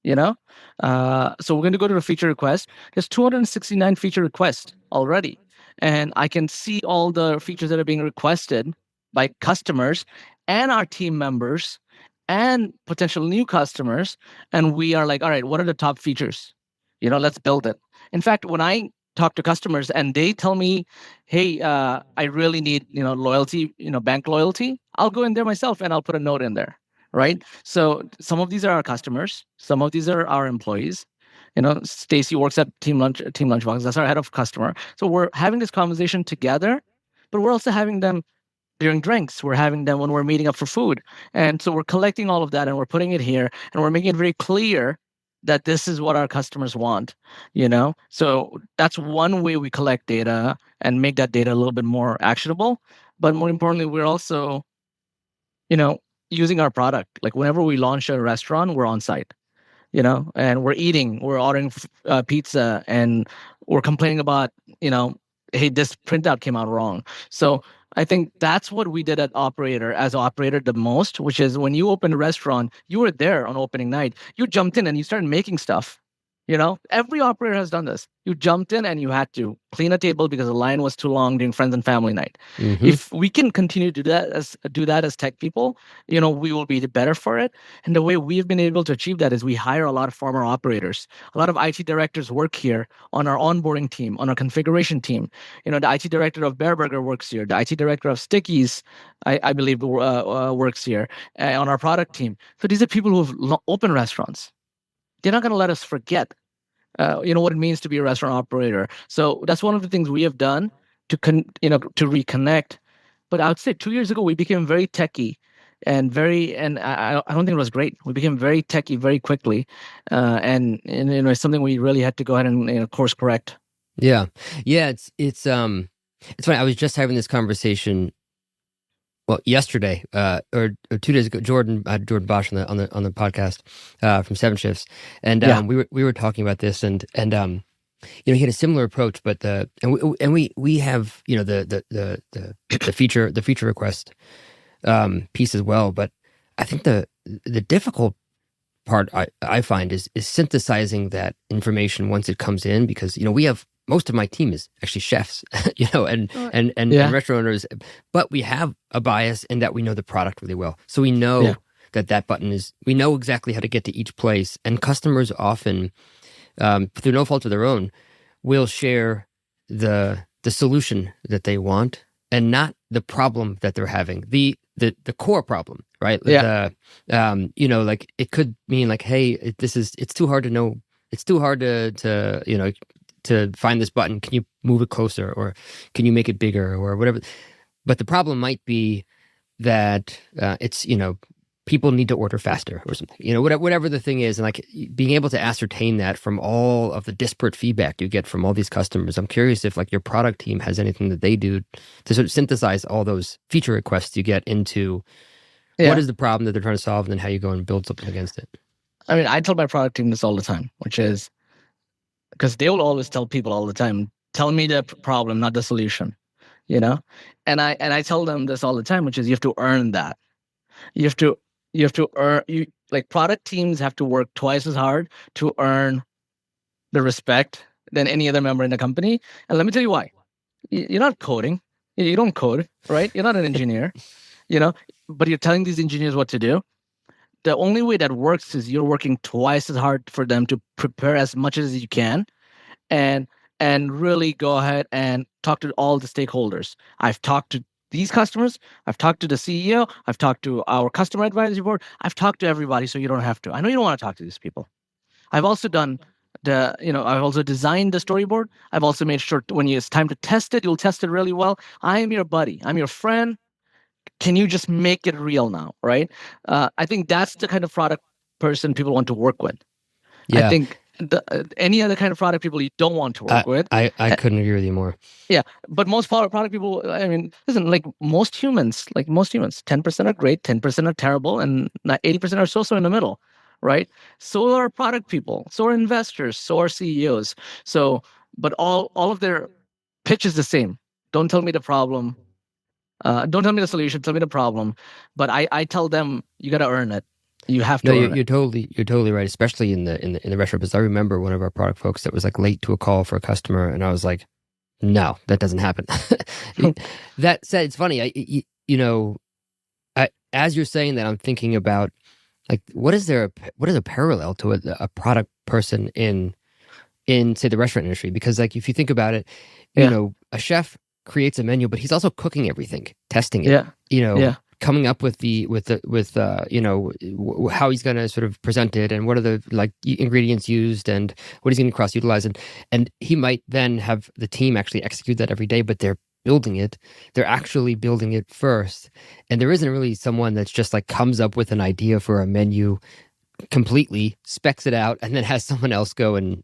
So we're going to go to the feature request. There's 269 feature requests already. And I can see all the features that are being requested by customers and our team members and potential new customers. And we are like, all right, what are the top features? Let's build it. In fact, when I talk to customers and they tell me, hey, I really need, loyalty, bank loyalty, I'll go in there myself and I'll put a note in there. Right. So some of these are our customers. Some of these are our employees. Stacy works at Team Lunchbox. That's our head of customer. So we're having this conversation together, but we're also having them during drinks. We're having them when we're meeting up for food. And so we're collecting all of that and we're putting it here and we're making it very clear that this is what our customers want, So that's one way we collect data and make that data a little bit more actionable. But more importantly, we're also, using our product. Like whenever we launch a restaurant, we're on site, and we're ordering pizza, and we're complaining about, hey, this printout came out wrong. So I think that's what we did at Operator as Operator the most, which is when you opened a restaurant, you were there on opening night. You jumped in and you started making stuff. Every operator has done this. You jumped in and you had to clean a table because the line was too long during friends and family night. Mm-hmm. If we can continue to do that as tech people, we will be better for it. And the way we've been able to achieve that is we hire a lot of former operators. A lot of IT directors work here on our onboarding team, on our configuration team. The IT director of Bareburger works here. The IT director of Stickies, I believe, works here on our product team. So these are people who have opened restaurants. They're not going to let us forget, what it means to be a restaurant operator. So that's one of the things we have done to reconnect. But I would say 2 years ago we became very techy, and I don't think it was great. We became very techy very quickly, and it's something we really had to go ahead and course correct. Yeah. It's funny. I was just having this conversation. Well, yesterday, or 2 days ago, Jordan Bosch on the podcast from Seven Shifts, and Yeah. we were talking about this, and he had a similar approach, but we have the feature request piece as well. But I think the difficult part I find is synthesizing that information once it comes in, because we have, most of my team is actually chefs, and restaurant owners, but we have a bias in that we know the product really well. So we know that button we know exactly how to get to each place. And customers often, through no fault of their own, will share the solution that they want and not the problem that they're having, the core problem, right? Yeah. Like it could mean like, hey, it's too hard to know. It's too hard to find this button. Can you move it closer, or can you make it bigger, or whatever? But the problem might be that it's people need to order faster or something. Whatever the thing is, and like being able to ascertain that from all of the disparate feedback you get from all these customers. I'm curious if like your product team has anything that they do to sort of synthesize all those feature requests you get into what is the problem that they're trying to solve, and then how you go and build something against it. I mean, I tell my product team this all the time, which is because they will always tell people all the time, tell me the problem, not the solution, And I tell them this all the time, which is you have to earn that. You have to earn. Like product teams have to work twice as hard to earn the respect than any other member in the company. And let me tell you why. You're not coding. You don't code, right? You're not an engineer, but you're telling these engineers what to do. The only way that works is you're working twice as hard for them to prepare as much as you can, and really go ahead and talk to all the stakeholders. I've talked to these customers, I've talked to the CEO, I've talked to our customer advisory board, I've talked to everybody, so you don't have to. I know you don't want to talk to these people. I've also done I've also designed the storyboard. I've also made sure when it's time to test it, you'll test it really well. I am your buddy. I'm your friend. Can you just make it real now, right? I think that's the kind of product person people want to work with. Yeah. I think any other kind of product people you don't want to work with. I couldn't agree with you more. Yeah, but most product people, I mean, listen, like most humans, 10% are great, 10% are terrible, and 80% are so in the middle, right? So are product people, so are investors, so are CEOs. So, but all of their pitch is the same. Don't tell me the problem. Don't tell me the solution. Tell me the problem. But I tell them you got to earn it. You have to. You're totally right, especially in the restaurant business. I remember one of our product folks that was like late to a call for a customer, and I was like, "No, that doesn't happen." That said, it's funny. As you're saying that, I'm thinking about like what is a parallel to a product person in say the restaurant industry? Because like if you think about it, a chef creates a menu, but he's also cooking everything, testing it. Coming up with how he's going to sort of present it, and what are the like ingredients used, and what he's going to cross utilize, and he might then have the team actually execute that every day, but they're building it. They're actually building it first, and there isn't really someone that's just like comes up with an idea for a menu, completely specs it out, and then has someone else go and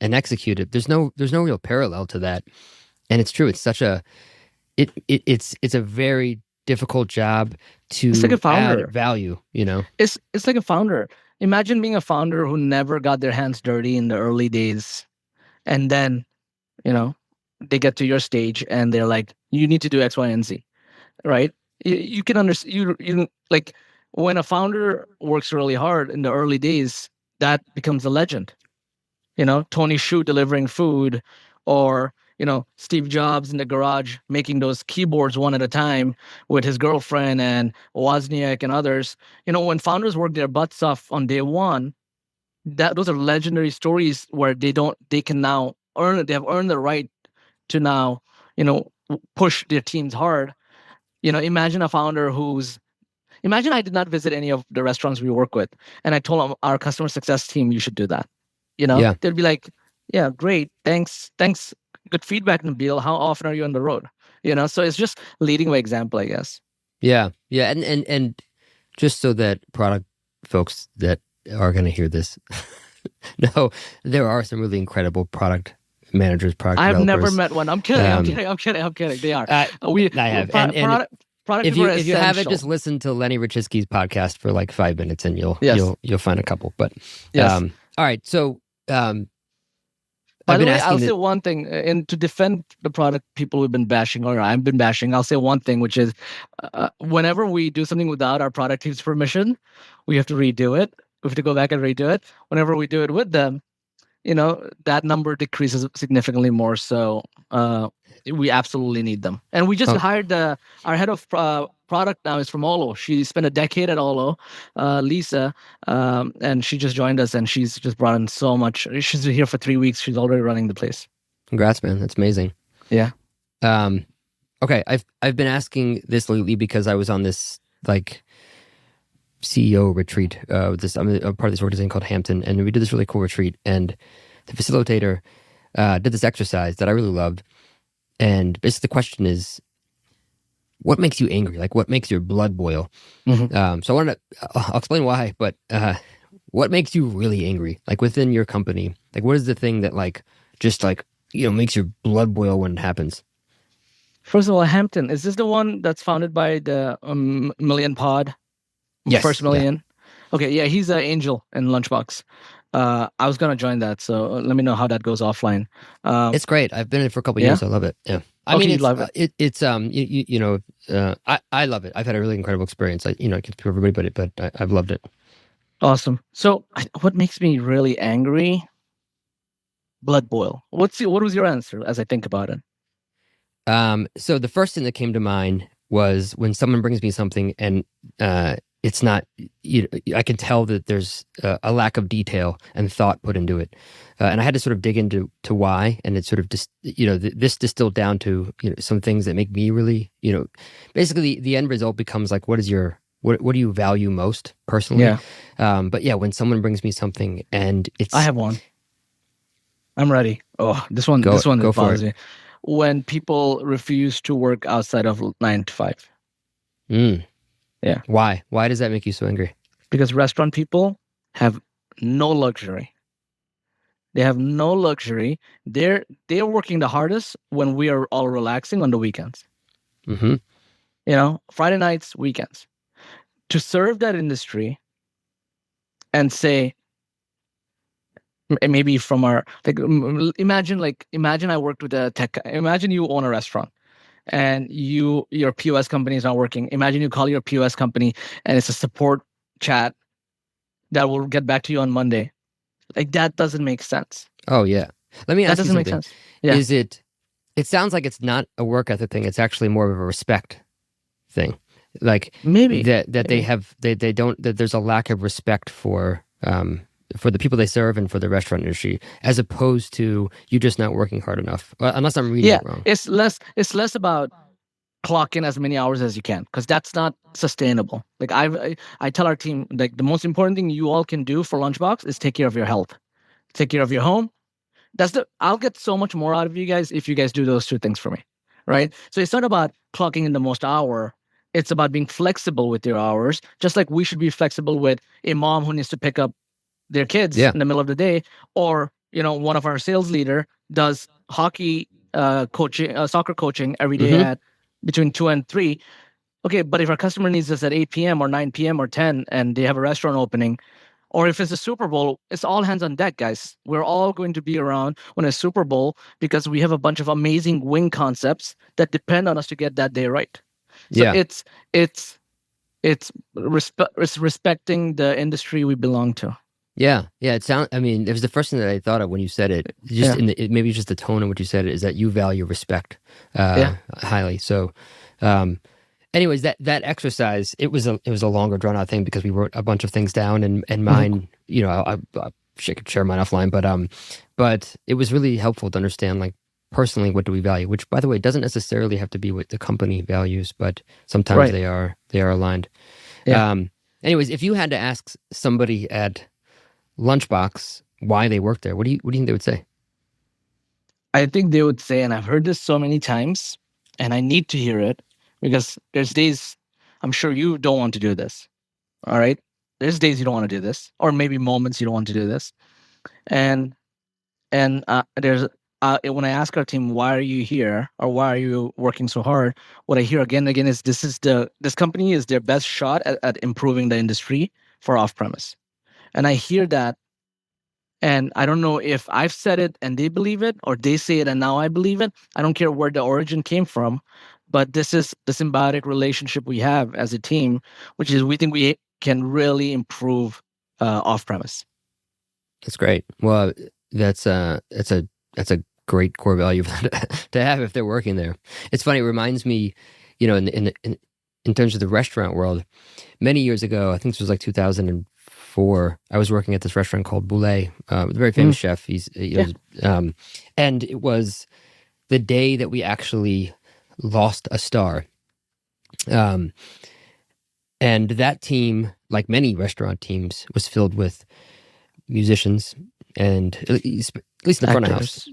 execute it. There's no real parallel to that, and it's true. It's such a it's a very difficult job to it's like a founder. add value, It's like a founder. Imagine being a founder who never got their hands dirty in the early days, and then they get to your stage and they're like, you need to do X, Y, and Z. right? You can understand. You like when a founder works really hard in the early days, that becomes a legend. Tony Shu delivering food, or Steve Jobs in the garage making those keyboards one at a time with his girlfriend and Wozniak and others. When founders work their butts off on day one, those are legendary stories where they can now they have earned the right to now push their teams hard. Imagine a founder imagine I did not visit any of the restaurants we work with, and I told them, our customer success team, you should do that. Yeah. They'd be like, yeah, great, thanks, good feedback, Nabeel. How often are you on the road? So it's just leading by example, I guess. Yeah. Yeah. And just so that product folks that are going to hear this no, there are some really incredible product managers, product I've developers. never met one. I'm kidding. I'm kidding. They are. I have. Product if people are you haven't, essential. just listen to Lenny Rachitsky's podcast for like 5 minutes, and you'll find a couple. But Yes. All right. So by the way, I'll say one thing, and to defend the product people we've been bashing, or I've been bashing, I'll say one thing, which is whenever we do something without our product team's permission, we have to redo it. We have to go back and redo it. Whenever we do it with them, that number decreases significantly more. So we absolutely need them. And we just hired our head of product now is from Olo. She spent a decade at Olo, Lisa, and she just joined us, and she's just brought in so much. She's here for 3 weeks. She's already running the place. Congrats, man. That's amazing. Yeah. Okay. I've been asking this lately because I was on this like CEO retreat. I'm a part of this organization called Hampton, and we did this really cool retreat. And the facilitator did this exercise that I really loved. And basically, the question is, what makes you angry? Like, what makes your blood boil? Mm-hmm. So I'll explain why. But what makes you really angry? Like within your company, like what is the thing that makes your blood boil when it happens? First of all, Hampton, is this the one that's founded by the Million Pod? Yes. First Million. Yeah. Okay, yeah, he's an angel in Lunchbox. I was gonna join that, so let me know how that goes offline. It's great. I've been in it for a couple years. I love it. Yeah, I mean, it's, love it. I love it. I've had a really incredible experience. I can't speak for everybody, but I've loved it. Awesome. So, what makes me really angry? Blood boil. What was your answer as I think about it? So the first thing that came to mind was when someone brings me something and it's not, I can tell that there's a lack of detail and thought put into it. And I had to sort of dig into why, and it's sort of just, this distilled down to, some things that make me really, basically the end result becomes like, what do you value most personally? Yeah. But yeah, when someone brings me something and it's... I have one. I'm ready. Oh, this one bothers me. When people refuse to work outside of 9 to 5. Yeah. Why? Why does that make you so angry? Because restaurant people have no luxury. They have no luxury. They're working the hardest when we are all relaxing on the weekends. Mm-hmm. Friday nights, weekends. To serve that industry and say, maybe from our, imagine I worked with a tech, imagine you own a restaurant and your POS company is not working. Imagine you call your POS company and it's a support chat that will get back to you on Monday. Like, that doesn't make sense. Oh yeah. Let me ask you something. That doesn't make sense. Yeah. It sounds like it's not a work ethic thing. It's actually more of a respect thing. Like maybe that they don't, that there's a lack of respect for the people they serve and for the restaurant industry, as opposed to you just not working hard enough. Well, unless I'm reading it wrong. It's less about clock in as many hours as you can, because that's not sustainable. Like I tell our team, like, the most important thing you all can do for Lunchbox is take care of your health, take care of your home. I'll get so much more out of you guys if you guys do those two things for me, right? So it's not about clocking in the most hour. It's about being flexible with your hours, just like we should be flexible with a mom who needs to pick up their kids in the middle of the day, or one of our sales leader does hockey coaching, soccer coaching every day at between 2 and 3. Okay, but if our customer needs us at 8 p.m. or 9 p.m. or 10, and they have a restaurant opening, or if it's a Super Bowl, it's all hands on deck, guys. We're all going to be around when it's Super Bowl because we have a bunch of amazing wing concepts that depend on us to get that day right. So Yeah. it's respecting the industry we belong to. Yeah. Yeah. I mean, it was the first thing that I thought of when you said it. Just Yeah. maybe just the tone in which you said it is that you value respect Yeah. highly. So, anyways, that exercise, it was a longer drawn out thing because we wrote a bunch of things down and Mhm. mine, I could share mine offline, but it was really helpful to understand, like, personally, what do we value, which, by the way, doesn't necessarily have to be what the company values, but sometimes Right. they are aligned. Yeah. Anyways, if you had to ask somebody at Lunchbox why they work there, what do you think they would say? I think they would say, and I've heard this so many times, and I need to hear it because there's days I'm sure you don't want to do this. All right. There's days you don't want to do this, or maybe moments you don't want to do this. And there's when I ask our team, why are you here or why are you working so hard? What I hear again and again is this company is their best shot at improving the industry for off premise. And I hear that, and I don't know if I've said it and they believe it, or they say it and now I believe it. I don't care where the origin came from, but this is the symbiotic relationship we have as a team, which is we think we can really improve off premise. That's great. Well, that's a great core value to have if they're working there. It's funny. It reminds me, in terms of the restaurant world, many years ago, I think this was like 2004. I was working at this restaurant called Boulet, with a very famous chef. Yeah. And it was the day that we actually lost a star. Um, and that team, like many restaurant teams, was filled with musicians and at least in the front of house,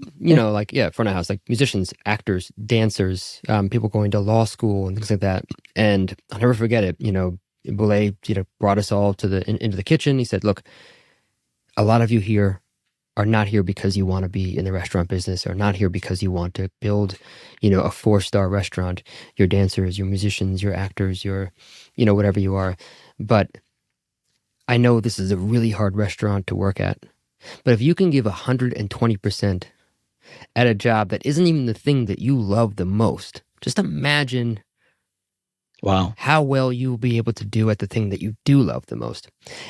front of house, like musicians, actors, dancers, people going to law school and things like that. And I'll never forget it. Boulay, brought us all into the kitchen. He said, "Look, a lot of you here are not here because you want to be in the restaurant business, or not here because you want to build, a 4-star restaurant. Your dancers, your musicians, your actors, your, whatever you are. But I know this is a really hard restaurant to work at. But if you can give 120% at a job that isn't even the thing that you love the most, just imagine Wow. how well you'll be able to do at the thing that you do love the most."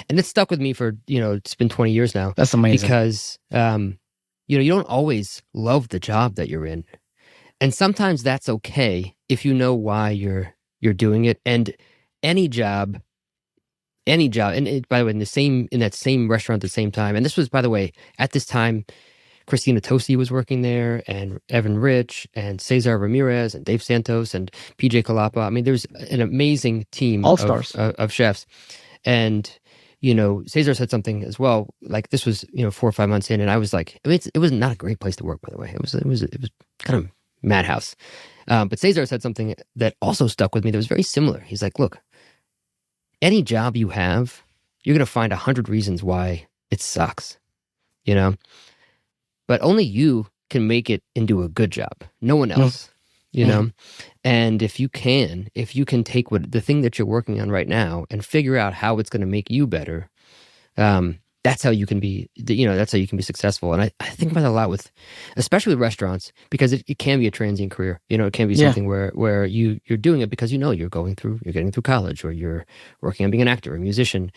And it's stuck with me for, it's been 20 years now. That's amazing. Because, you don't always love the job that you're in. And sometimes that's okay if you know why you're doing it. And any job, and by the way, in that same restaurant at the same time, and this was, by the way, at this time, Christina Tosi was working there, and Evan Rich, and Cesar Ramirez, and Dave Santos, and PJ Kalapa. I mean, there's an amazing team All stars of chefs. And, Cesar said something as well, like this was, 4 or 5 months in, and I was like, I mean, it was not a great place to work, by the way. It was kind of madhouse. But Cesar said something that also stuck with me that was very similar. He's like, "Look, any job you have, you're going to find 100 reasons why it sucks, but only you can make it into a good job. No one else, And if you can take the thing that you're working on right now and figure out how it's going to make you better, that's how you can be, that's how you can be successful." And I think about it a lot especially with restaurants, because it can be a transient career. It can be something where you're doing it because you're getting through college, or you're working on being an actor or a musician.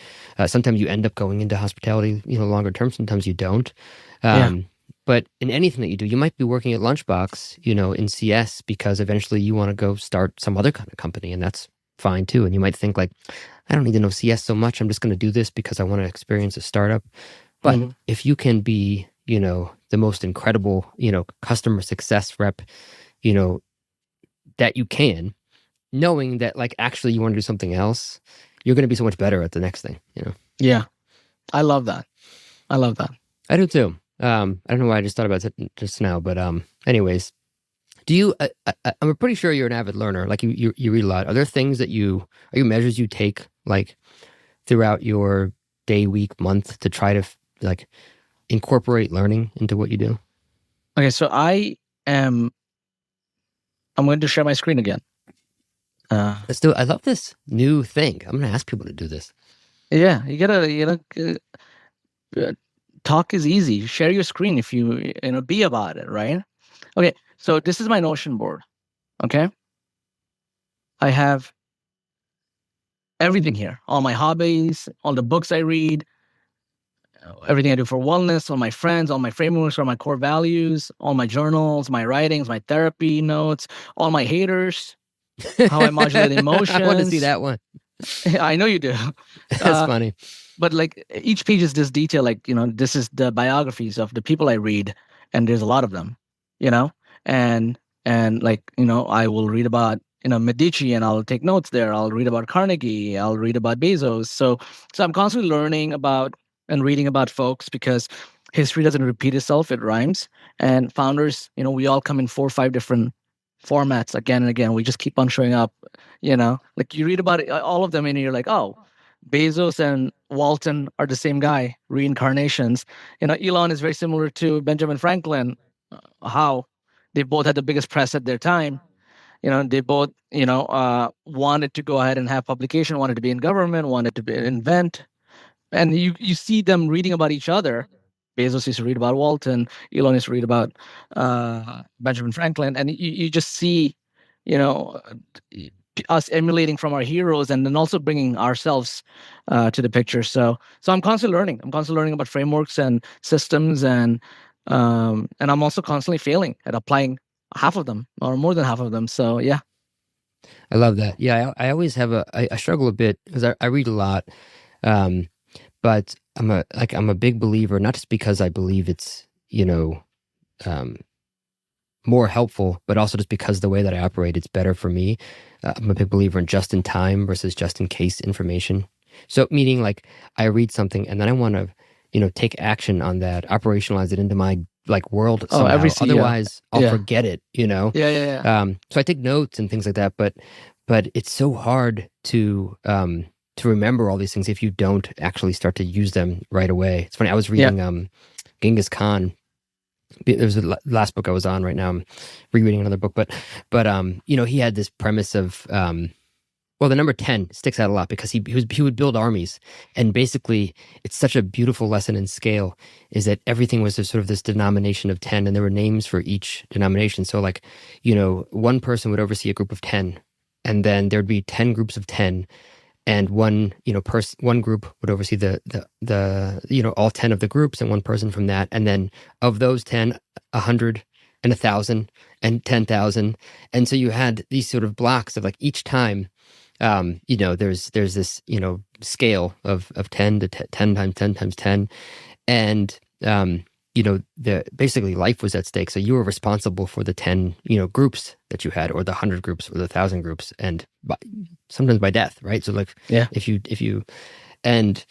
Sometimes you end up going into hospitality, longer term. Sometimes you don't. But in anything that you do, you might be working at Lunchbox, in CS, because eventually you want to go start some other kind of company, and that's fine too. And you might think, like, I don't need to know CS so much. I'm just going to do this because I want to experience a startup. But if you can be, the most incredible, customer success rep, that you can, knowing that, like, actually you want to do something else, you're going to be so much better at the next thing, Yeah. I love that. I do too. I don't know why I just thought about it just now, but anyways, do you? I'm pretty sure you're an avid learner. Like, you read a lot. Are there things are you measures you take, like, throughout your day, week, month, to try to like incorporate learning into what you do? Okay, so I'm going to share my screen again. Let's do it. I love this new thing. I'm going to ask people to do this. Yeah, you gotta talk is easy. Share your screen if you be about it, right? Okay, so this is my Notion board. Okay, I have everything here. All my hobbies, all the books I read, everything I do for wellness, all my friends, all my frameworks, all my core values, all my journals, my writings, my therapy notes, all my haters, how I modulate I want to see emotions. that one. I know you do. That's Uh, funny. but like each page is this detail, like, this is the biographies of the people I read, and there's a lot of them, you know, and like, I will read about, Medici, and I'll take notes there. I'll read about Carnegie. I'll read about Bezos. So I'm constantly learning about and reading about folks, because history doesn't repeat itself, it rhymes. And founders, we all come in 4 or 5 different formats again and again. We just keep on showing up, like you read about it, all of them, and you're like, oh, Bezos and Walton are the same guy, reincarnations. Elon is very similar to Benjamin Franklin. How they both had the biggest press at their time. They both, wanted to go ahead and have publication, wanted to be in government, wanted to invent. And you see them reading about each other. Bezos used to read about Walton. Elon used to read about Benjamin Franklin. And you just see, you know, us emulating from our heroes, and then also bringing ourselves to the picture. So I'm constantly learning. I'm constantly learning about frameworks and systems, and I'm also constantly failing at applying half of them or more than half of them. So yeah. I love that. Yeah, I always have I struggle a bit because I read a lot, um, but I'm a big believer, not just because I believe it's um, more helpful, but also just because the way that I operate, it's better for me. I'm a big believer in just in time versus just in case information. So meaning like I read something and then I want to, take action on that, operationalize it into my like world Oh, somehow. every CEO. Otherwise, I'll Yeah. forget it. Yeah. Yeah. Yeah. So I take notes and things like that, but it's so hard to remember all these things if you don't actually start to use them right away. It's funny. I was reading Genghis Khan. There's the last book I was on right now. I'm rereading another book, but he had this premise of well, the number 10 sticks out a lot because he would build armies, and basically it's such a beautiful lesson in scale is that everything was sort of this denomination of 10, and there were names for each denomination. So like, one person would oversee a group of 10, and then there'd be 10 groups of 10, and one one group would oversee the all 10 of the groups, and one person from that, and then of those 10, 100 and 1,000 and 10,000. And so you had these sort of blocks of like each time, there's this scale of 10 to 10 times 10 times 10, and the basically life was at stake. So you were responsible for the 10 groups that you had, or the 100 groups, or the 1,000 groups, and sometimes by death, right? So like, Yeah. if you and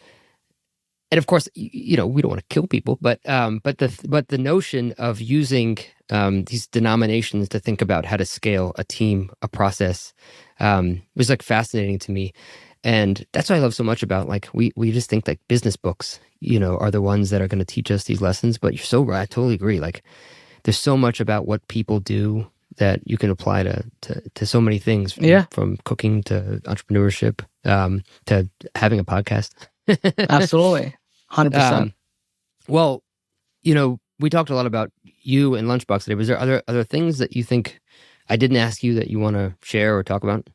of course, we don't want to kill people, but the notion of using these denominations to think about how to scale a team, a process, was like fascinating to me. And that's what I love so much about, like, we just think like business books, are the ones that are going to teach us these lessons. But you're so right. I totally agree. Like, there's so much about what people do that you can apply to so many things, from cooking to entrepreneurship, to having a podcast. Absolutely. 100%. Well, we talked a lot about you and Lunchbox today. Was there other things that you think I didn't ask you that you want to share or talk about?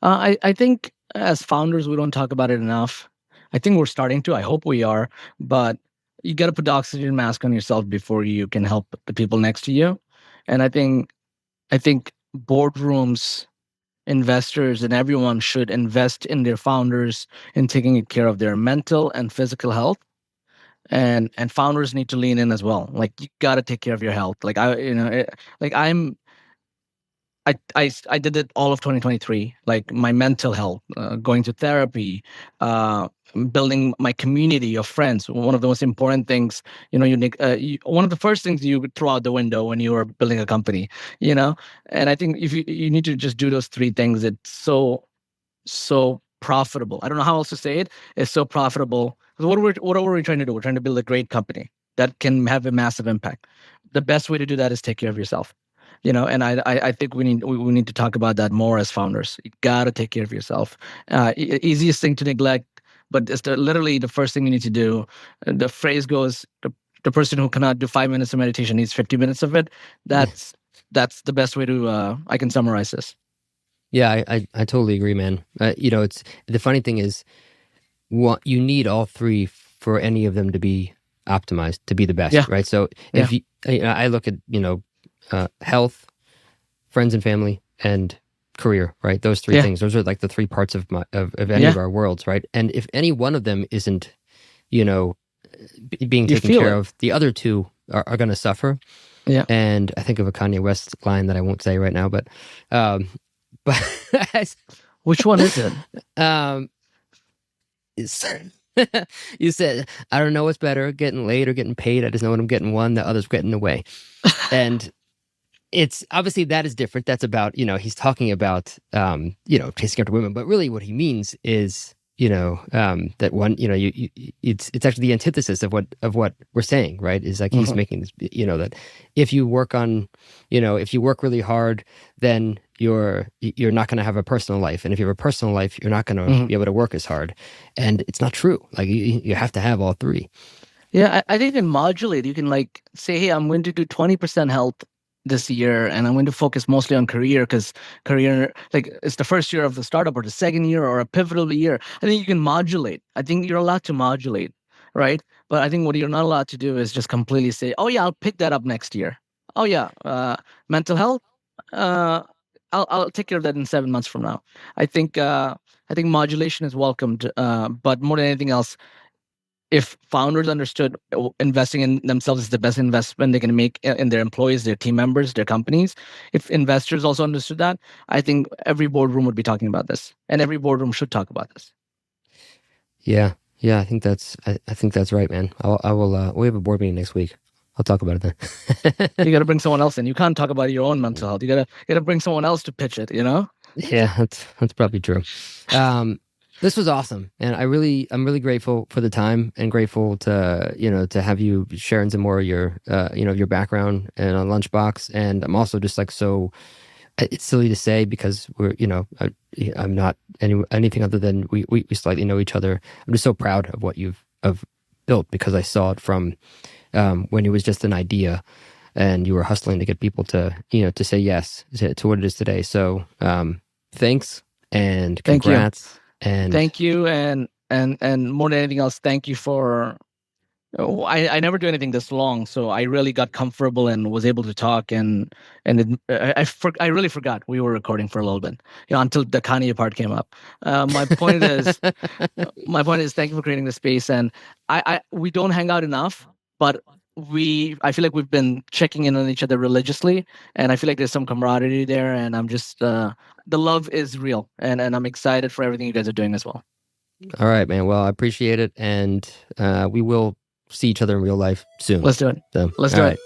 I think as founders, we don't talk about it enough. I think we're starting to. I hope we are. But you got to put the oxygen mask on yourself before you can help the people next to you. And I think boardrooms, investors, and everyone should invest in their founders in taking care of their mental and physical health. And founders need to lean in as well. Like, you got to take care of your health. Like, I did it all of 2023, like my mental health, going to therapy, uh, building my community of friends. One of the most important things, one of the first things you throw out the window when you are building a company, and I think if you need to just do those 3 things, it's so profitable. I don't know how else to say it. It's so profitable. 'Cause what are we trying to do? We're trying to build a great company that can have a massive impact. The best way to do that is take care of yourself. And I think we need to talk about that more as founders. You gotta take care of yourself. Easiest thing to neglect, but it's literally the first thing you need to do. The phrase goes, the person who cannot do 5 minutes of meditation needs 50 minutes of it. That's the best way to I can summarize this. Yeah, I totally agree, man. It's the funny thing is, you need all three for any of them to be optimized, to be the best, Yeah, right? So yeah, if I look at health, friends and family, and career, right? Those three yeah, things. Those are like the three parts of any of yeah. our worlds, right? And if any one of them isn't, you know, being You taken feel care it. of, the other two are going to suffer. Yeah. And I think of a Kanye West line that I won't say right now, um, but Which one is it? um, it's- you said, I don't know what's better, getting laid or getting paid. I just know when I'm getting one, the other's getting away. And it's obviously that is different. That's about, he's talking about, chasing after women, but really what he means is, that one, it's actually the antithesis of what we're saying, right? Is like he's Mhm. making this, that if you work on, if you work really hard, then you're not going to have a personal life, and if you have a personal life, you're not going to Mhm. be able to work as hard, and it's not true. Like you have to have all three. Yeah, I think you can modulate. You can like say, hey, I'm going to do 20% health this year, and I'm going to focus mostly on career because career, like, it's the first year of the startup or the second year or a pivotal year. I think you can modulate. I think you're allowed to modulate, right? But I think what you're not allowed to do is just completely say, oh yeah, I'll pick that up next year. Oh yeah, mental health. Uh, I'll take care of that in 7 months from now. I think I think modulation is welcomed, but more than anything else, if founders understood investing in themselves is the best investment they can make in their employees, their team members, their companies, if investors also understood that, I think every boardroom would be talking about this, and every boardroom should talk about this. Yeah, yeah, I think that's right, man. I will. We have a board meeting next week. I'll talk about it then. You got to bring someone else in. You can't talk about your own mental health. You got to bring someone else to pitch it. You know. Yeah, that's probably true. Um, this was awesome, and I'm really grateful for the time and grateful to have you sharing some more of your background and on Lunchbox. And I'm also just like so. It's silly to say because I'm not anything other than we slightly know each other. I'm just so proud of what you've of built because I saw it from when it was just an idea and you were hustling to get people to say yes to what it is today. So thanks and Thank you, congrats and thank you, and more than anything else, thank you for. Oh, I never do anything this long, so I really got comfortable and was able to talk, I really forgot we were recording for a little bit, until the Kanye part came up. My point is, thank you for creating the space, and we don't hang out enough, but I feel like we've been checking in on each other religiously, and I feel like there's some camaraderie there, and I'm just the love is real, and I'm excited for everything you guys are doing as well. all right, man. Well, I appreciate it, and we will see each other in real life soon. Let's do it. So, Let's all do it. right.